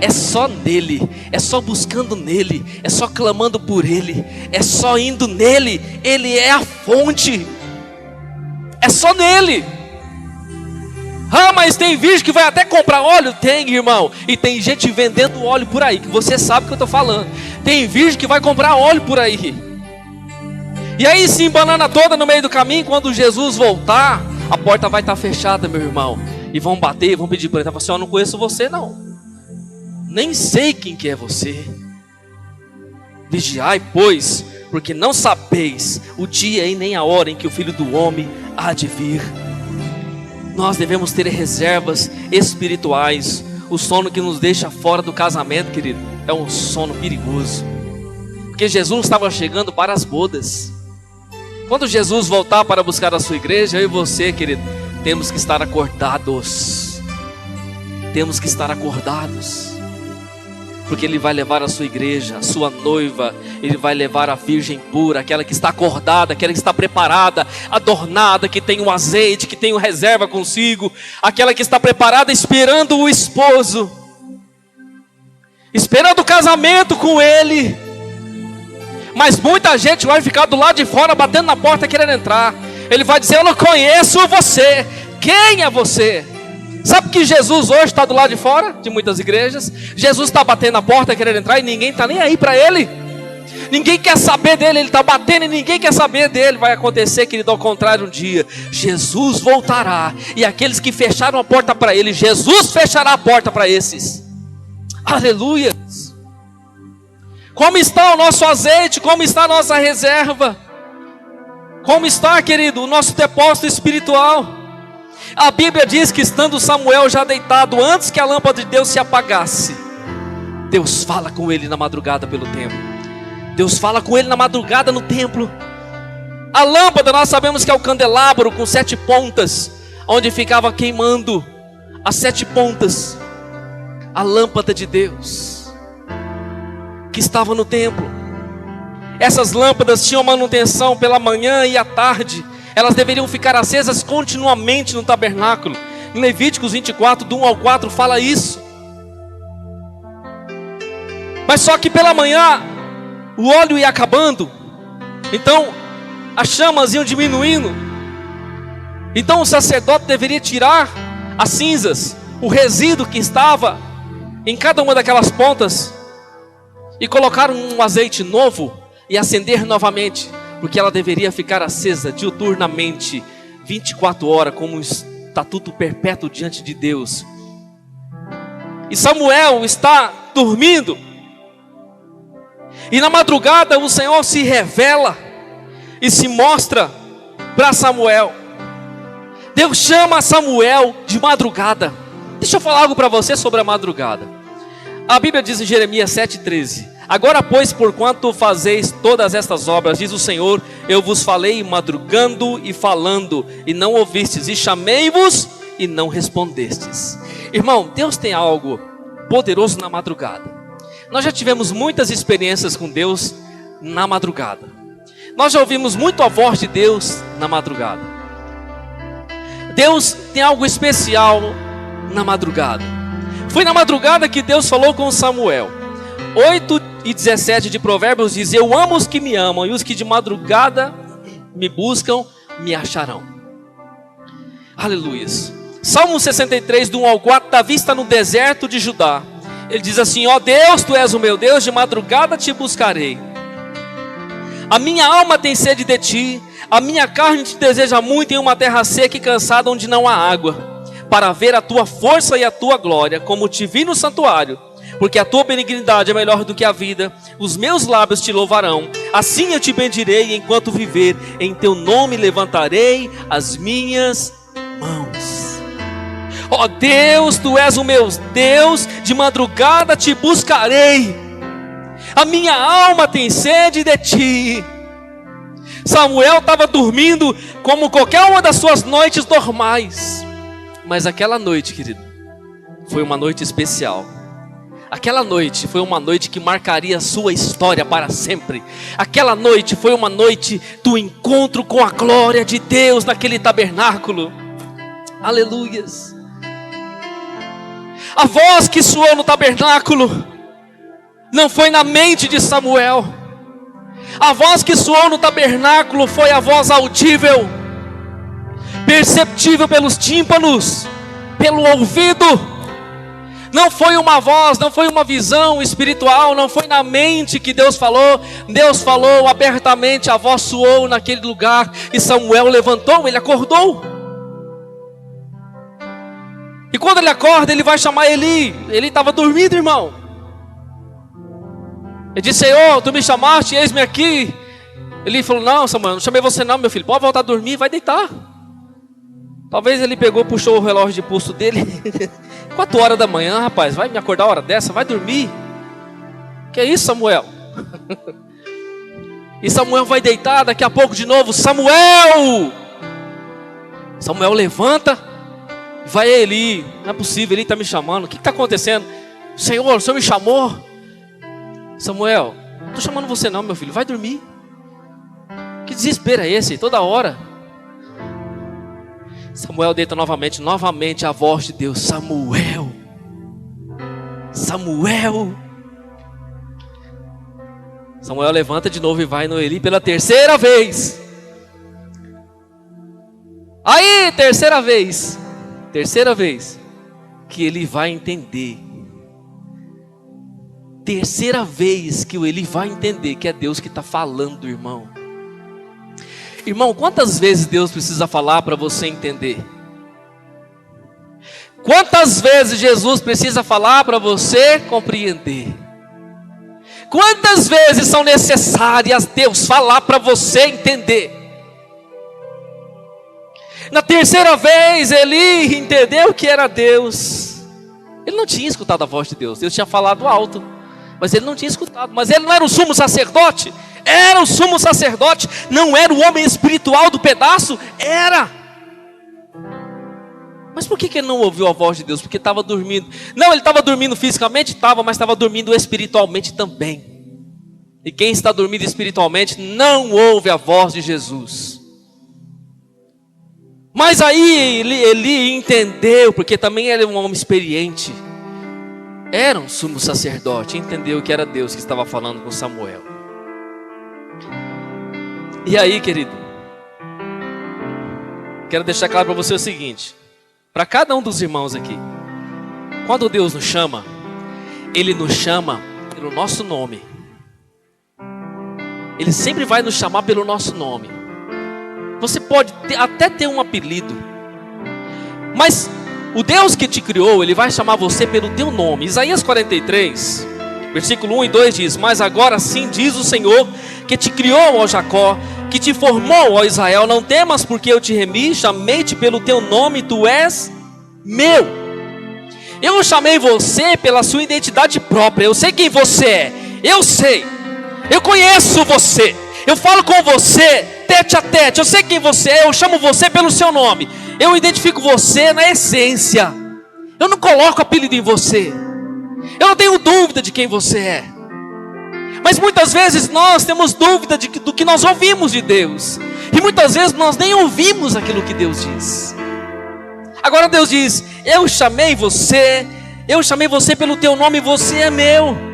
A: É só nele, é só buscando nele, é só clamando por ele, é só indo nele. Ele é a fonte, é só nele. Ah, mas tem virgem que vai até comprar óleo? Tem, irmão. E tem gente vendendo óleo por aí, que você sabe o que eu estou falando. Tem virgem que vai comprar óleo por aí. E aí se embanana toda no meio do caminho. Quando Jesus voltar, a porta vai estar fechada, meu irmão. E vão bater, vão pedir para ele. Vai falar assim: eu não conheço você não. Nem sei quem que é você. Vigiai, pois, porque não sabeis o dia e nem a hora em que o Filho do Homem há de vir. Nós devemos ter reservas espirituais. O sono que nos deixa fora do casamento, querido, é um sono perigoso. Porque Jesus estava chegando para as bodas. Quando Jesus voltar para buscar a sua igreja, eu e você, querido, temos que estar acordados. Temos que estar acordados. Porque Ele vai levar a sua igreja, a sua noiva. Ele vai levar a virgem pura, aquela que está acordada, aquela que está preparada, adornada, que tem o azeite, que tem o reserva consigo. Aquela que está preparada esperando o esposo, esperando o casamento com Ele. Mas muita gente vai ficar do lado de fora, batendo na porta, querendo entrar. Ele vai dizer: eu não conheço você. Quem é você? Sabe que Jesus hoje está do lado de fora de muitas igrejas? Jesus está batendo na porta querendo entrar e ninguém está nem aí para ele. Ninguém quer saber dele, ele está batendo e ninguém quer saber dele. Vai acontecer, querido, ao contrário, um dia Jesus voltará e aqueles que fecharam a porta para ele, Jesus fechará a porta para esses. Aleluia! Como está o nosso azeite? Como está a nossa reserva? Como está, querido, o nosso depósito espiritual? A Bíblia diz que estando Samuel já deitado, antes que a lâmpada de Deus se apagasse, Deus fala com ele na madrugada pelo templo. Deus fala com ele na madrugada no templo. A lâmpada, nós sabemos que é o candelabro com 7 pontas, onde ficava queimando as 7 pontas, a lâmpada de Deus. que estava no templo. Essas lâmpadas tinham manutenção pela manhã e à tarde. Elas deveriam ficar acesas continuamente no tabernáculo. Em Levíticos 24, do 1 ao 4, fala isso. Mas só que pela manhã, o óleo ia acabando. Então, as chamas iam diminuindo. Então o sacerdote deveria tirar as cinzas, o resíduo que estava em cada uma daquelas pontas, e colocar um azeite novo e acender novamente, porque ela deveria ficar acesa diuturnamente, 24 horas, como um estatuto perpétuo diante de Deus. E Samuel está dormindo, e na madrugada o Senhor se revela e se mostra para Samuel. Deus chama Samuel de madrugada. Deixa eu falar algo para você sobre a madrugada. A Bíblia diz em Jeremias 7,13: agora pois, porquanto fazeis todas estas obras, diz o Senhor, eu vos falei madrugando e falando, e não ouvistes, e chamei-vos e não respondestes. Irmão, Deus tem algo poderoso na madrugada. Nós já tivemos muitas experiências com Deus na madrugada. Nós já ouvimos muito a voz de Deus na madrugada. Deus tem algo especial na madrugada. Foi na madrugada que Deus falou com Samuel. 8:17 de Provérbios diz: eu amo os que me amam, e os que de madrugada me buscam me acharão. Aleluia. Salmo 63, do 1 ao 4, Davi está no deserto de Judá. Ele diz assim: ó Deus, tu és o meu Deus, de madrugada te buscarei. A minha alma tem sede de ti, a minha carne te deseja muito em uma terra seca e cansada, onde não há água, para ver a tua força e a tua glória, como te vi no santuário. Porque a tua benignidade é melhor do que a vida, os meus lábios te louvarão. Assim eu te bendirei enquanto viver, em teu nome levantarei as minhas mãos. Ó Deus, tu és o meu Deus, de madrugada te buscarei. A minha alma tem sede de ti. Samuel estava dormindo como qualquer uma das suas noites normais. Mas aquela noite, querido, foi uma noite especial. Aquela noite foi uma noite que marcaria a sua história para sempre. Aquela noite foi uma noite do encontro com a glória de Deus naquele tabernáculo. Aleluias. A voz que soou no tabernáculo não foi na mente de Samuel. A voz que soou no tabernáculo foi a voz audível, perceptível pelos tímpanos, pelo ouvido. Não foi uma voz, não foi uma visão espiritual, não foi na mente que Deus falou. Deus falou abertamente, a voz soou naquele lugar, e Samuel levantou, ele acordou. E quando ele acorda, ele vai chamar Eli. Ele estava dormindo, irmão. Ele disse: Senhor, tu me chamaste, eis-me aqui. Ele falou: não, Samuel, não chamei você não, meu filho, pode voltar a dormir, vai deitar. Talvez ele pegou, puxou o relógio de pulso dele. 4 horas da manhã, rapaz, vai me acordar a hora dessa, vai dormir. Que isso, Samuel? E Samuel vai deitar, daqui a pouco de novo: Samuel! Samuel levanta, vai a Eli. Não é possível, Eli está me chamando, o que está acontecendo? Senhor, o Senhor me chamou. Samuel, não estou chamando você não, meu filho, vai dormir. Que desespero é esse, toda hora? Samuel deita novamente a voz de Deus: Samuel, Samuel. Samuel levanta de novo e vai no Eli pela terceira vez. Aí, terceira vez que ele vai entender. Terceira vez que o Eli vai entender que é Deus que está falando, irmão. Irmão, quantas vezes Deus precisa falar para você entender? Quantas vezes Jesus precisa falar para você compreender? Quantas vezes são necessárias Deus falar para você entender? Na terceira vez, Eli entendeu que era Deus. Ele não tinha escutado a voz de Deus. Deus tinha falado alto, mas ele não tinha escutado. Mas ele não era o sumo sacerdote? Era o sumo sacerdote. Não era o homem espiritual do pedaço? Era. Mas por que ele não ouviu a voz de Deus? Porque estava dormindo. Não, ele estava dormindo fisicamente? Estava, mas estava dormindo espiritualmente também. E quem está dormindo espiritualmente não ouve a voz de Jesus. Mas aí Eli entendeu, porque também ele é um homem experiente. Era um sumo sacerdote, entendeu que era Deus que estava falando com Samuel. E aí, querido, quero deixar claro para você o seguinte: para cada um dos irmãos aqui, quando Deus nos chama, Ele nos chama pelo nosso nome. Ele sempre vai nos chamar pelo nosso nome. Você pode até ter um apelido, mas o Deus que te criou, Ele vai chamar você pelo teu nome. Isaías 43, versículo 1 e 2 diz: mas agora sim diz o Senhor, que te criou, ó Jacó, que te formou, ó Israel, não temas, porque eu te remi, chamei-te pelo teu nome, tu és meu. Eu chamei você pela sua identidade própria. Eu sei quem você é, eu sei, eu conheço você, eu falo com você tete a tete, eu sei quem você é, eu chamo você pelo seu nome. Eu identifico você na essência. Eu não coloco apelido em você. Eu não tenho dúvida de quem você é. Mas muitas vezes nós temos dúvida do que nós ouvimos de Deus. E muitas vezes nós nem ouvimos aquilo que Deus diz. Agora Deus diz: eu chamei você pelo teu nome, você é meu.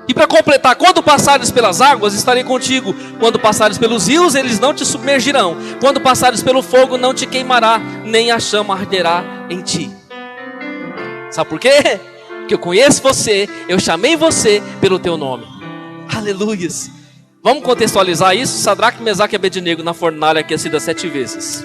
A: E para completar: quando passares pelas águas, estarei contigo. Quando passares pelos rios, eles não te submergirão. Quando passares pelo fogo, não te queimará, nem a chama arderá em ti. Sabe por quê? Porque eu conheço você, eu chamei você pelo teu nome. Aleluias. Vamos contextualizar isso? Sadraque, Mesaque e Abednego na fornalha aquecida 7 vezes.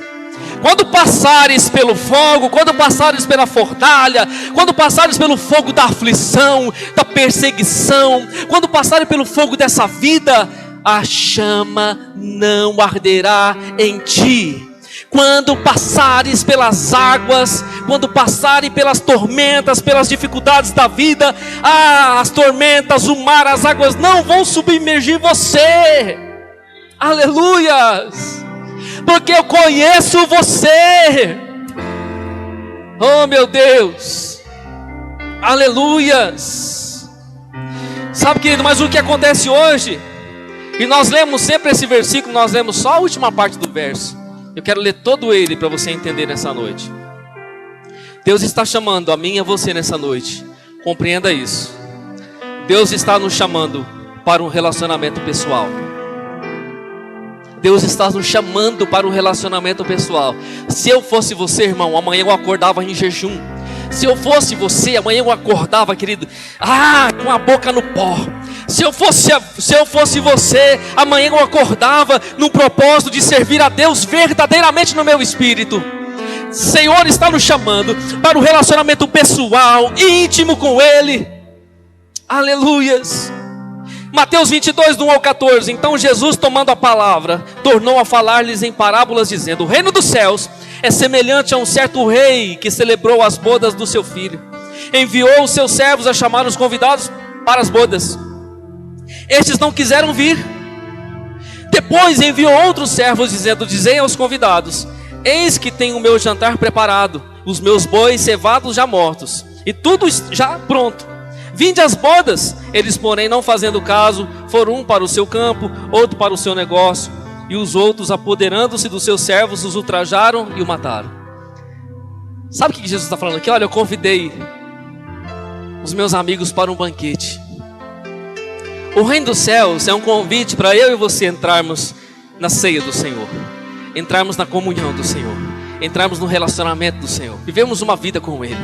A: Quando passares pelo fogo, quando passares pela fornalha, quando passares pelo fogo da aflição, da perseguição, quando passares pelo fogo dessa vida, a chama não arderá em ti. Quando passares pelas águas, quando passarem pelas tormentas, pelas dificuldades da vida, as tormentas, o mar, as águas não vão submergir você. Aleluias! Porque eu conheço você. Oh meu Deus, aleluias. Sabe, querido, mas o que acontece hoje? E nós lemos sempre esse versículo, nós lemos só a última parte do verso. Eu quero ler todo ele para você entender nessa noite. Deus está chamando a mim e a você nessa noite. Compreenda isso. Deus está nos chamando para um relacionamento pessoal. Deus está nos chamando para um relacionamento pessoal. Se eu fosse você, irmão, amanhã eu acordava em jejum. Se eu fosse você, amanhã eu acordava, querido, com a boca no pó. Se eu fosse você, amanhã eu acordava no propósito de servir a Deus verdadeiramente no meu espírito. O Senhor está nos chamando para um relacionamento pessoal, íntimo com Ele. Aleluias. Mateus 22, do 1 ao 14. Então Jesus, tomando a palavra, tornou a falar-lhes em parábolas, dizendo: o reino dos céus é semelhante a um certo rei que celebrou as bodas do seu filho. Enviou os seus servos a chamar os convidados para as bodas. Estes não quiseram vir. Depois enviou outros servos, dizendo: dizei aos convidados: eis que tenho o meu jantar preparado, os meus bois cevados já mortos, e tudo já pronto. Vinde às bodas. Eles, porém, não fazendo caso, foram um para o seu campo, outro para o seu negócio, e os outros, apoderando-se dos seus servos, os ultrajaram e o mataram. Sabe o que Jesus está falando aqui? Olha, eu convidei os meus amigos para um banquete. O reino dos céus é um convite para eu e você entrarmos na ceia do Senhor, entrarmos na comunhão do Senhor, entrarmos no relacionamento do Senhor, vivemos uma vida com Ele.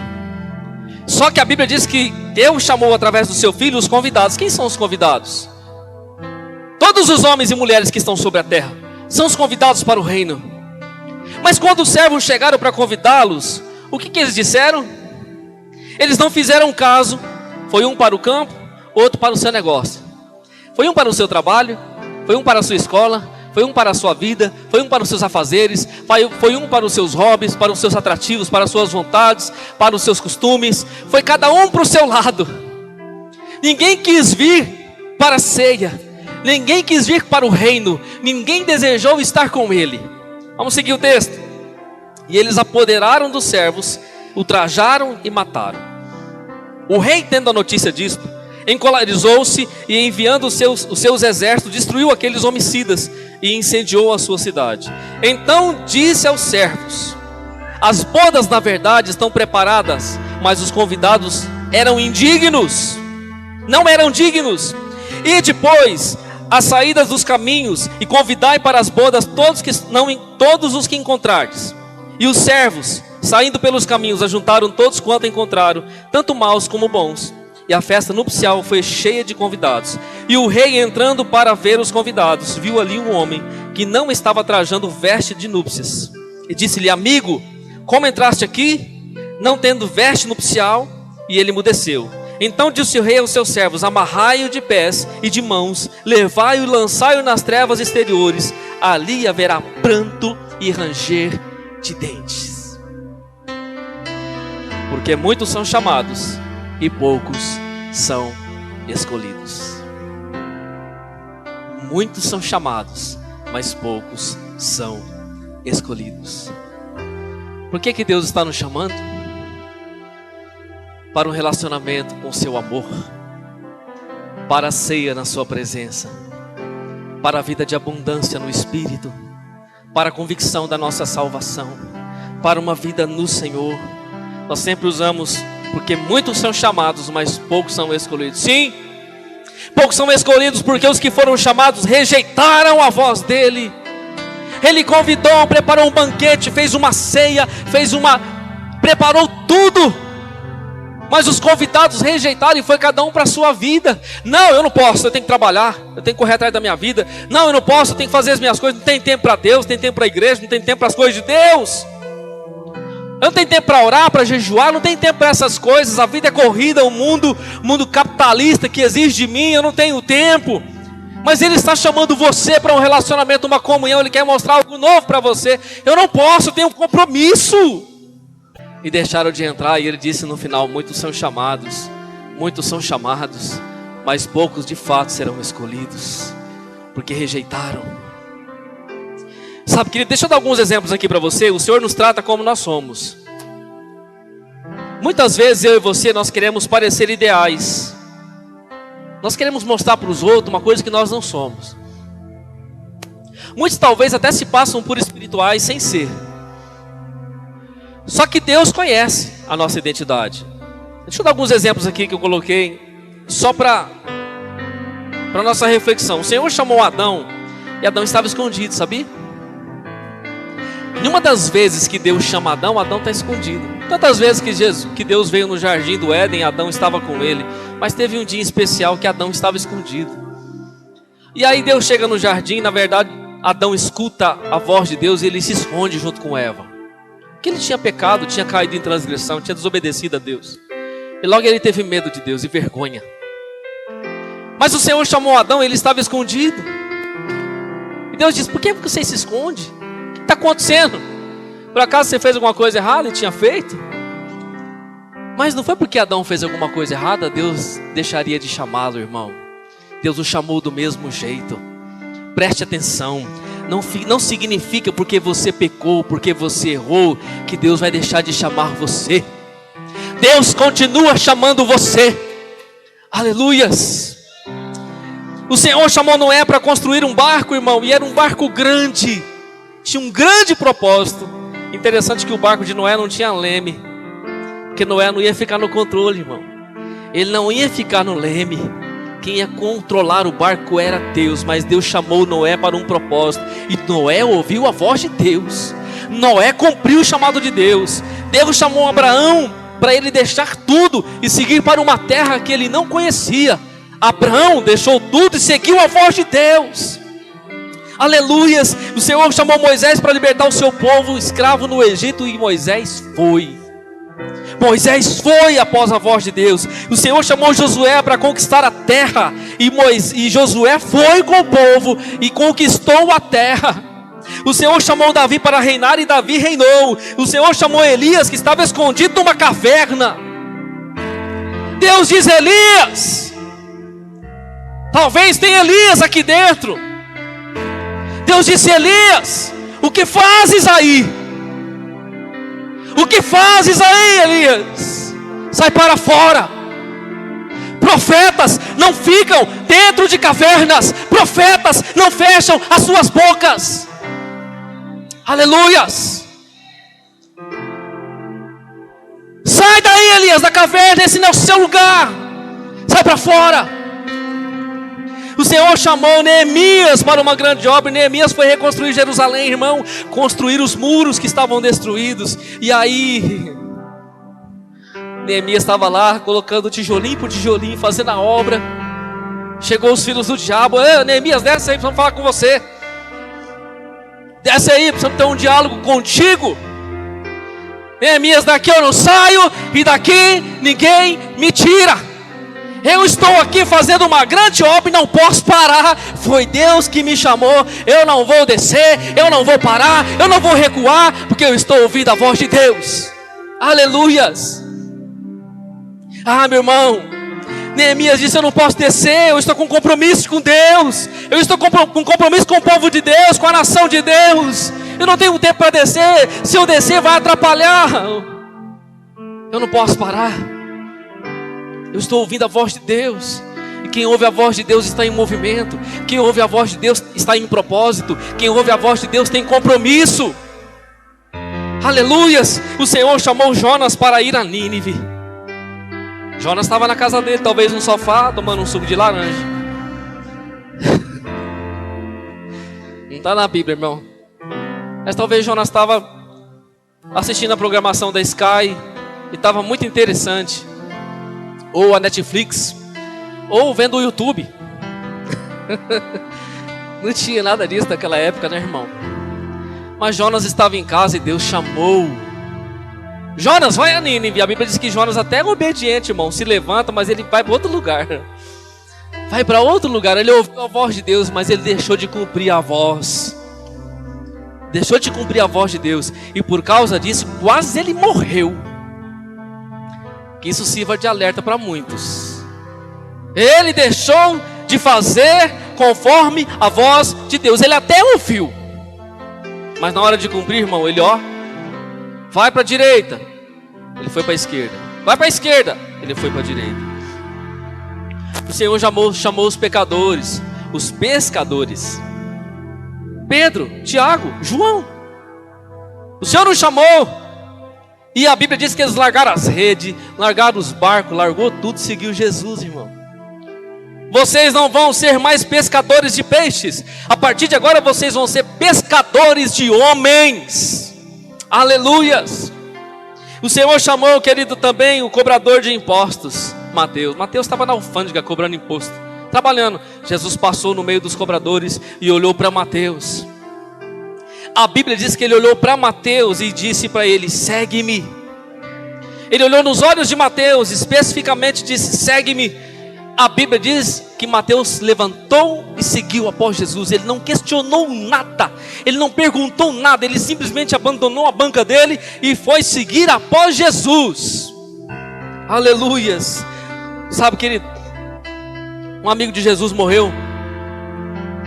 A: Só que a Bíblia diz que Deus chamou através do seu Filho os convidados. Quem são os convidados? Todos os homens e mulheres que estão sobre a terra são os convidados para o reino. Mas quando os servos chegaram para convidá-los, o que eles disseram? Eles não fizeram caso. Foi um para o campo, outro para o seu negócio. Foi um para o seu trabalho, foi um para a sua escola, foi um para a sua vida, foi um para os seus afazeres, foi um para os seus hobbies, para os seus atrativos, para as suas vontades, para os seus costumes. Foi cada um para o seu lado. Ninguém quis vir para a ceia, ninguém quis vir para o reino, ninguém desejou estar com Ele. Vamos seguir o texto. E eles apoderaram dos servos, ultrajaram e mataram. O rei, tendo a notícia disto, Encolarizou-se e, enviando os seus exércitos, destruiu aqueles homicidas e incendiou a sua cidade. Então disse aos servos: as bodas na verdade estão preparadas, mas os convidados eram indignos, não eram dignos. E depois as saídas dos caminhos e convidai para as bodas todos os que encontrardes. E os servos, saindo pelos caminhos, ajuntaram todos quanto encontraram, tanto maus como bons. E a festa nupcial foi cheia de convidados. E o rei, entrando para ver os convidados, viu ali um homem que não estava trajando veste de núpcias. E disse-lhe: amigo, como entraste aqui, não tendo veste nupcial? E ele emudeceu. Então disse o rei aos seus servos: amarrai-o de pés e de mãos, levai-o e lançai-o nas trevas exteriores. Ali haverá pranto e ranger de dentes. Porque muitos são chamados e poucos são escolhidos. Muitos são chamados, mas poucos são escolhidos. Por que Deus está nos chamando? Para um relacionamento com o seu amor, para a ceia na sua presença, para a vida de abundância no Espírito, para a convicção da nossa salvação, para uma vida no Senhor. Nós sempre usamos: porque muitos são chamados, mas poucos são escolhidos. Sim, poucos são escolhidos porque os que foram chamados rejeitaram a voz dele. Ele convidou, preparou um banquete, fez uma ceia, preparou tudo. Mas os convidados rejeitaram e foi cada um para a sua vida. Não, eu não posso, eu tenho que trabalhar, eu tenho que correr atrás da minha vida. Não, eu não posso, eu tenho que fazer as minhas coisas. Não tem tempo para Deus, não tem tempo para a igreja, não tem tempo para as coisas de Deus. Eu não tenho tempo para orar, para jejuar, não tem tempo para essas coisas. A vida é corrida, o mundo capitalista que exige de mim, eu não tenho tempo. Mas Ele está chamando você para um relacionamento, uma comunhão. Ele quer mostrar algo novo para você. Eu não posso, eu tenho um compromisso. E deixaram de entrar, e Ele disse no final: muitos são chamados, mas poucos de fato serão escolhidos, porque rejeitaram. Sabe, querido, deixa eu dar alguns exemplos aqui para você. O Senhor nos trata como nós somos. Muitas vezes eu e você, nós queremos parecer ideais. Nós queremos mostrar para os outros uma coisa que nós não somos. Muitos talvez até se passam por espirituais sem ser. Só que Deus conhece a nossa identidade. Deixa eu dar alguns exemplos aqui que eu coloquei só para nossa reflexão. O Senhor chamou Adão e Adão estava escondido, sabia? Nenhuma das vezes que Deus chama Adão, Adão está escondido. Tantas vezes que Deus veio no jardim do Éden, Adão estava com ele. Mas teve um dia especial que Adão estava escondido. E aí Deus chega no jardim, na verdade Adão escuta a voz de Deus e ele se esconde junto com Eva. Porque ele tinha pecado, tinha caído em transgressão, tinha desobedecido a Deus. E logo ele teve medo de Deus e vergonha. Mas o Senhor chamou Adão e ele estava escondido. E Deus disse: por que você se esconde? O que está acontecendo? Por acaso você fez alguma coisa errada e tinha feito? Mas não foi porque Adão fez alguma coisa errada, Deus deixaria de chamá-lo, irmão. Deus o chamou do mesmo jeito. Preste atenção. Não significa porque você pecou, porque você errou, que Deus vai deixar de chamar você. Deus continua chamando você. Aleluias. O Senhor chamou Noé para construir um barco, irmão, e era um barco grande. Tinha um grande propósito. Interessante que o barco de Noé não tinha leme, porque Noé não ia ficar no controle, irmão. Ele não ia ficar no leme. Quem ia controlar o barco era Deus. Mas Deus chamou Noé para um propósito. E Noé ouviu a voz de Deus. Noé cumpriu o chamado de Deus. Deus chamou Abraão para ele deixar tudo e seguir para uma terra que ele não conhecia. Abraão deixou tudo e seguiu a voz de Deus. Aleluias. O Senhor chamou Moisés para libertar o seu povo escravo no Egito. E Moisés foi. Moisés foi após a voz de Deus. O Senhor chamou Josué para conquistar a terra. E Josué foi com o povo e conquistou a terra. O Senhor chamou Davi para reinar e Davi reinou. O Senhor chamou Elias, que estava escondido numa caverna. Deus diz: Elias, talvez tenha Elias aqui dentro. Deus disse: Elias, o que fazes aí? O que fazes aí, Elias? Sai para fora. Profetas não ficam dentro de cavernas. Profetas não fecham as suas bocas. Aleluias. Sai daí, Elias, da caverna. Esse não é o seu lugar. Sai para fora. O Senhor chamou Neemias para uma grande obra. Neemias foi reconstruir Jerusalém, irmão. Construir os muros que estavam destruídos. E aí Neemias estava lá, colocando tijolinho por tijolinho, fazendo a obra. Chegou os filhos do diabo. Neemias, desce aí, precisamos falar com você. Desce aí, precisamos ter um diálogo contigo. Neemias, daqui eu não saio, e daqui ninguém me tira. Eu estou aqui fazendo uma grande obra e não posso parar. Foi Deus que me chamou. Eu não vou descer, eu não vou parar, eu não vou recuar, porque eu estou ouvindo a voz de Deus. Aleluias. Meu irmão, Neemias disse: eu não posso descer, eu estou com compromisso com Deus. Eu estou com compromisso com o povo de Deus, com a nação de Deus. Eu não tenho tempo para descer. Se eu descer vai atrapalhar. Eu não posso parar. Eu estou ouvindo a voz de Deus. E quem ouve a voz de Deus está em movimento. Quem ouve a voz de Deus está em propósito. Quem ouve a voz de Deus tem compromisso. Aleluias. O Senhor chamou Jonas para ir a Nínive. Jonas estava na casa dele, talvez no sofá, tomando um suco de laranja. Não está na Bíblia, irmão. Mas talvez Jonas estava assistindo a programação da Sky e estava muito interessante. Ou a Netflix, ou vendo o YouTube. Não tinha nada disso naquela época, né, irmão? Mas Jonas estava em casa e Deus chamou. Jonas, vai a Nínive. A Bíblia diz que Jonas até é obediente, irmão. Se levanta, mas ele vai para outro lugar. Vai para outro lugar. Ele ouviu a voz de Deus, mas ele deixou de cumprir a voz. Deixou de cumprir a voz de Deus. E por causa disso, quase ele morreu. Que isso sirva de alerta para muitos. Ele deixou de fazer conforme a voz de Deus. Ele até ouviu, mas na hora de cumprir, irmão, ele vai para a direita, ele foi para a esquerda. Vai para a esquerda, ele foi para a direita. O Senhor chamou os pecadores, os pescadores. Pedro, Tiago, João. O Senhor nos chamou. E a Bíblia diz que eles largaram as redes, largaram os barcos, largou tudo e seguiu Jesus, irmão. Vocês não vão ser mais pescadores de peixes. A partir de agora vocês vão ser pescadores de homens. Aleluias. O Senhor chamou, querido, também o cobrador de impostos, Mateus. Mateus estava na alfândega cobrando imposto, trabalhando. Jesus passou no meio dos cobradores e olhou para Mateus. A Bíblia diz que ele olhou para Mateus e disse para ele: segue-me. Ele olhou nos olhos de Mateus, especificamente disse: segue-me. A Bíblia diz que Mateus levantou e seguiu após Jesus. Ele não questionou nada, ele não perguntou nada, ele simplesmente abandonou a banca dele e foi seguir após Jesus. Aleluias. Sabe, querido, um amigo de Jesus morreu,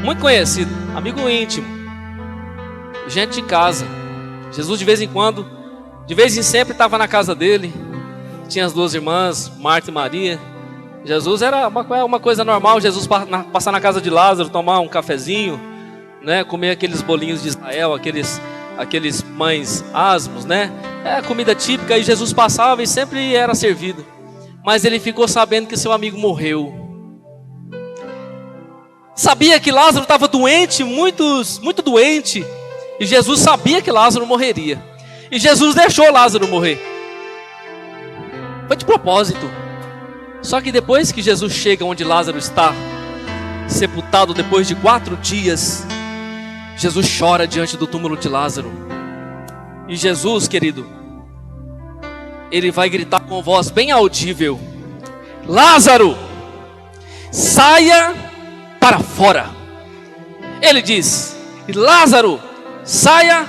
A: muito conhecido, amigo íntimo, gente de casa. Jesus de vez em quando, de vez em sempre estava na casa dele. Tinha as duas irmãs, Marta e Maria. Jesus era uma coisa normal, Jesus passar na casa de Lázaro, tomar um cafezinho, né, comer aqueles bolinhos de Israel, aqueles pães asmos, né? É a comida típica, e Jesus passava e sempre era servido. Mas ele ficou sabendo que seu amigo morreu. Sabia que Lázaro estava doente, muito doente. E Jesus sabia que Lázaro morreria. E Jesus deixou Lázaro morrer. Foi de propósito. Só que depois que Jesus chega onde Lázaro está, sepultado depois de 4 dias, Jesus chora diante do túmulo de Lázaro. E Jesus, querido, ele vai gritar com voz bem audível: Lázaro, saia para fora. Ele diz: Lázaro, saia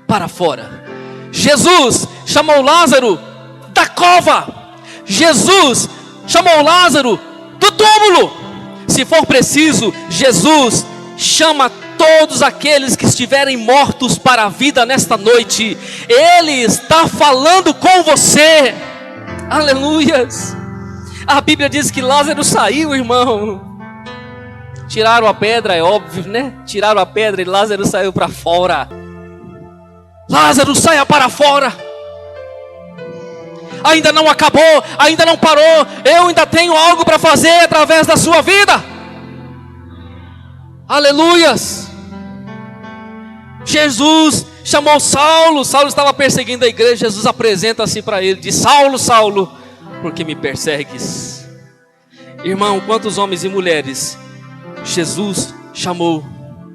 A: para fora. Jesus chamou Lázaro da cova. Jesus chamou Lázaro do túmulo. Se for preciso, Jesus chama todos aqueles que estiverem mortos para a vida nesta noite. Ele está falando com você. Aleluias. A Bíblia diz que Lázaro saiu, irmão. Tiraram a pedra, é óbvio, né? Tiraram a pedra e Lázaro saiu para fora. Lázaro, saia para fora. Ainda não acabou, ainda não parou. Eu ainda tenho algo para fazer através da sua vida. Aleluias. Jesus chamou Saulo. Saulo estava perseguindo a igreja. Jesus apresenta-se para ele, diz: Saulo, Saulo, por que me persegues? Irmão, quantos homens e mulheres Jesus chamou.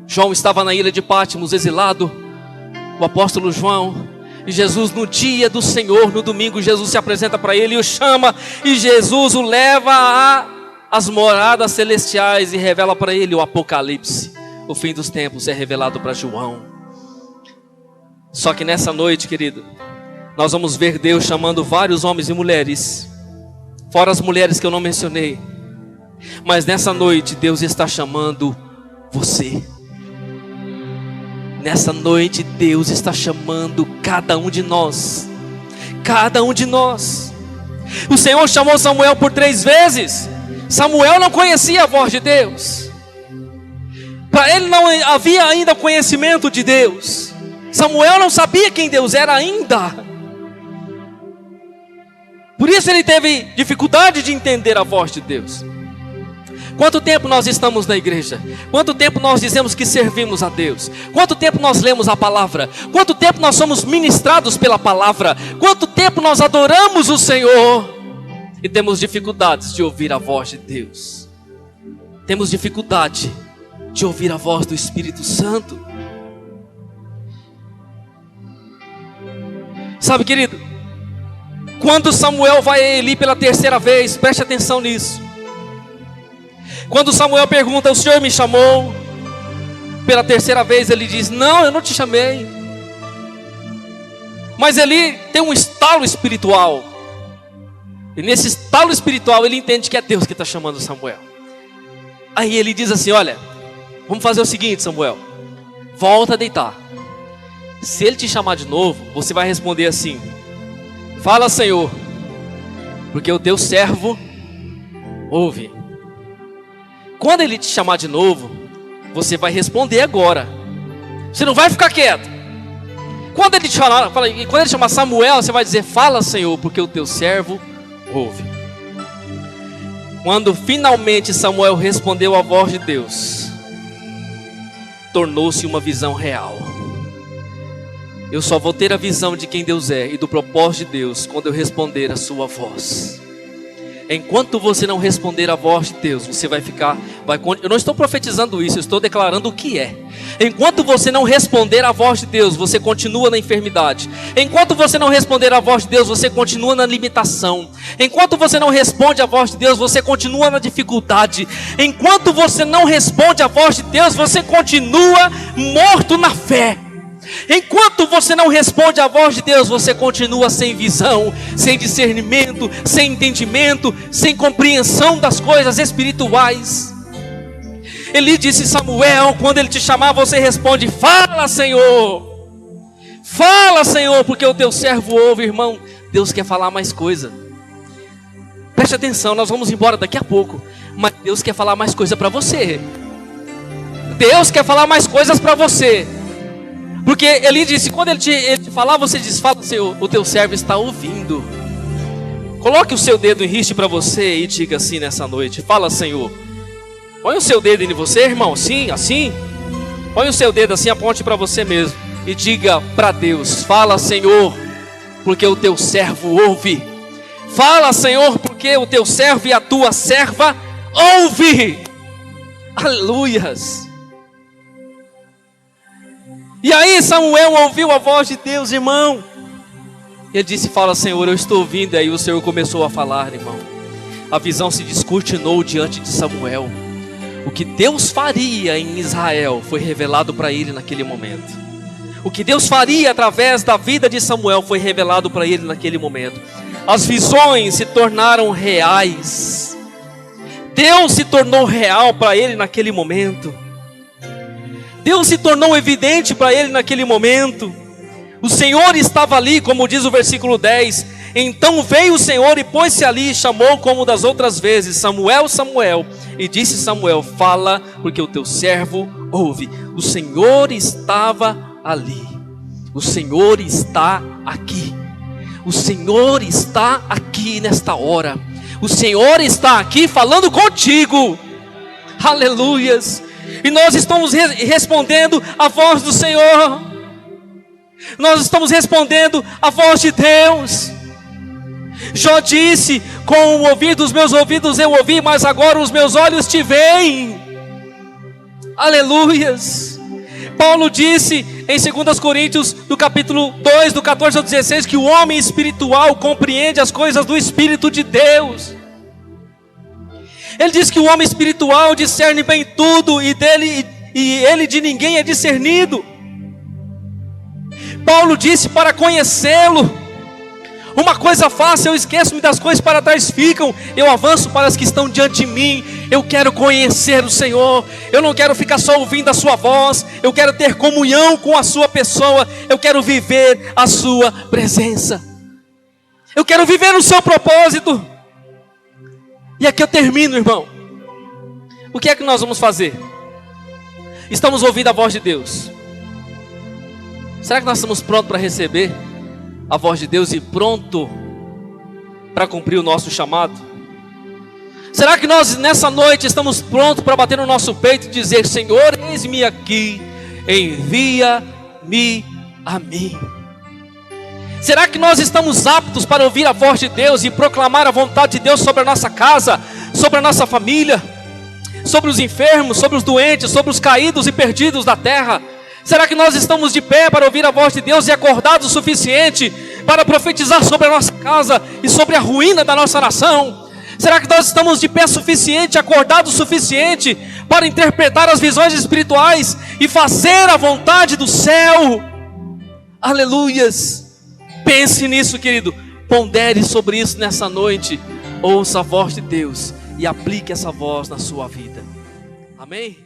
A: João estava na ilha de Patmos, exilado, o apóstolo João. E Jesus, no dia do Senhor, no domingo, Jesus se apresenta para ele e o chama. E Jesus o leva às moradas celestiais e revela para ele o Apocalipse. O fim dos tempos é revelado para João. Só que nessa noite, querido, nós vamos ver Deus chamando vários homens e mulheres, fora as mulheres que eu não mencionei. Mas nessa noite Deus está chamando você. Nessa noite Deus está chamando cada um de nós. Cada um de nós. O Senhor chamou Samuel por 3 vezes. Samuel não conhecia a voz de Deus. Para ele não havia ainda conhecimento de Deus. Samuel não sabia quem Deus era ainda. Por isso ele teve dificuldade de entender a voz de Deus. Quanto tempo nós estamos na igreja? Quanto tempo nós dizemos que servimos a Deus? Quanto tempo nós lemos a palavra? Quanto tempo nós somos ministrados pela palavra? Quanto tempo nós adoramos o Senhor? E temos dificuldades de ouvir a voz de Deus. Temos dificuldade de ouvir a voz do Espírito Santo. Sabe, querido, quando Samuel vai a Eli pela 3ª vez, preste atenção nisso. Quando Samuel pergunta: o Senhor me chamou? Pela 3ª vez ele diz: não, eu não te chamei. Mas Eli tem um estalo espiritual. E nesse estalo espiritual ele entende que é Deus que está chamando Samuel. Aí ele diz assim: olha, vamos fazer o seguinte, Samuel, volta a deitar. Se ele te chamar de novo, você vai responder assim: fala, Senhor, porque o teu servo ouve. Quando ele te chamar de novo, você vai responder agora. Você não vai ficar quieto. Quando ele te chamar Samuel, você vai dizer: fala, Senhor, porque o teu servo ouve. Quando finalmente Samuel respondeu à voz de Deus, tornou-se uma visão real. Eu só vou ter a visão de quem Deus é e do propósito de Deus quando eu responder a sua voz. Enquanto você não responder a voz de Deus, você vai ficar... eu não estou profetizando isso, eu estou declarando o que é. Enquanto você não responder a voz de Deus, você continua na enfermidade. Enquanto você não responder a voz de Deus, você continua na limitação. Enquanto você não responde a voz de Deus, você continua na dificuldade. Enquanto você não responde a voz de Deus, você continua morto na fé. Enquanto você não responde à voz de Deus, você continua sem visão, sem discernimento, sem entendimento, sem compreensão das coisas espirituais. Ele disse: Samuel, quando ele te chamar, você responde: fala, Senhor. Fala, Senhor, porque o teu servo ouve. Irmão, Deus quer falar mais coisa. Preste atenção, nós vamos embora daqui a pouco, mas Deus quer falar mais coisa para você. Deus quer falar mais coisas para você. Porque ele disse, quando ele te falar, você diz: fala, Senhor, o teu servo está ouvindo. Coloque o seu dedo em riste para você e diga assim nessa noite: fala, Senhor. Põe o seu dedo em você, irmão, assim. Põe o seu dedo assim, aponte para você mesmo e diga para Deus: fala, Senhor, porque o teu servo ouve. Fala, Senhor, porque o teu servo e a tua serva ouve. Aleluias. E aí Samuel ouviu a voz de Deus, irmão. Ele disse: fala, Senhor, eu estou ouvindo. E aí o Senhor começou a falar, irmão. A visão se descortinou diante de Samuel. O que Deus faria em Israel foi revelado para ele naquele momento. O que Deus faria através da vida de Samuel foi revelado para ele naquele momento. As visões se tornaram reais. Deus se tornou real para ele naquele momento. Deus se tornou evidente para ele naquele momento. O Senhor estava ali, como diz o versículo 10. Então veio o Senhor e pôs-se ali e chamou como das outras vezes: Samuel, Samuel. E disse Samuel: fala, porque o teu servo ouve. O Senhor estava ali. O Senhor está aqui. O Senhor está aqui nesta hora. O Senhor está aqui falando contigo. Aleluias. E nós estamos respondendo a voz do Senhor. Nós estamos respondendo a voz de Deus. Jó disse: com o ouvir dos meus ouvidos eu ouvi, mas agora os meus olhos te veem. Aleluias. Paulo disse em 2 Coríntios, do capítulo 2, do 14 ao 16, que o homem espiritual compreende as coisas do Espírito de Deus. Ele diz que o homem espiritual discerne bem tudo, e ele de ninguém é discernido. Paulo disse para conhecê-lo. Uma coisa faço, eu esqueço-me das coisas para trás ficam, eu avanço para as que estão diante de mim. Eu quero conhecer o Senhor. Eu não quero ficar só ouvindo a sua voz. Eu quero ter comunhão com a sua pessoa. Eu quero viver a sua presença. Eu quero viver o seu propósito. E aqui eu termino, irmão. O que é que nós vamos fazer? Estamos ouvindo a voz de Deus. Será que nós estamos prontos para receber a voz de Deus e pronto para cumprir o nosso chamado? Será que nós nessa noite estamos prontos para bater no nosso peito e dizer: Senhor, eis-me aqui, envia-me a mim? Será que nós estamos aptos para ouvir a voz de Deus e proclamar a vontade de Deus sobre a nossa casa, sobre a nossa família, sobre os enfermos, sobre os doentes, sobre os caídos e perdidos da terra? Será que nós estamos de pé para ouvir a voz de Deus e acordados o suficiente para profetizar sobre a nossa casa e sobre a ruína da nossa nação? Será que nós estamos de pé suficiente, acordados o suficiente para interpretar as visões espirituais e fazer a vontade do céu? Aleluias! Pense nisso, querido. Pondere sobre isso nessa noite. Ouça a voz de Deus e aplique essa voz na sua vida. Amém?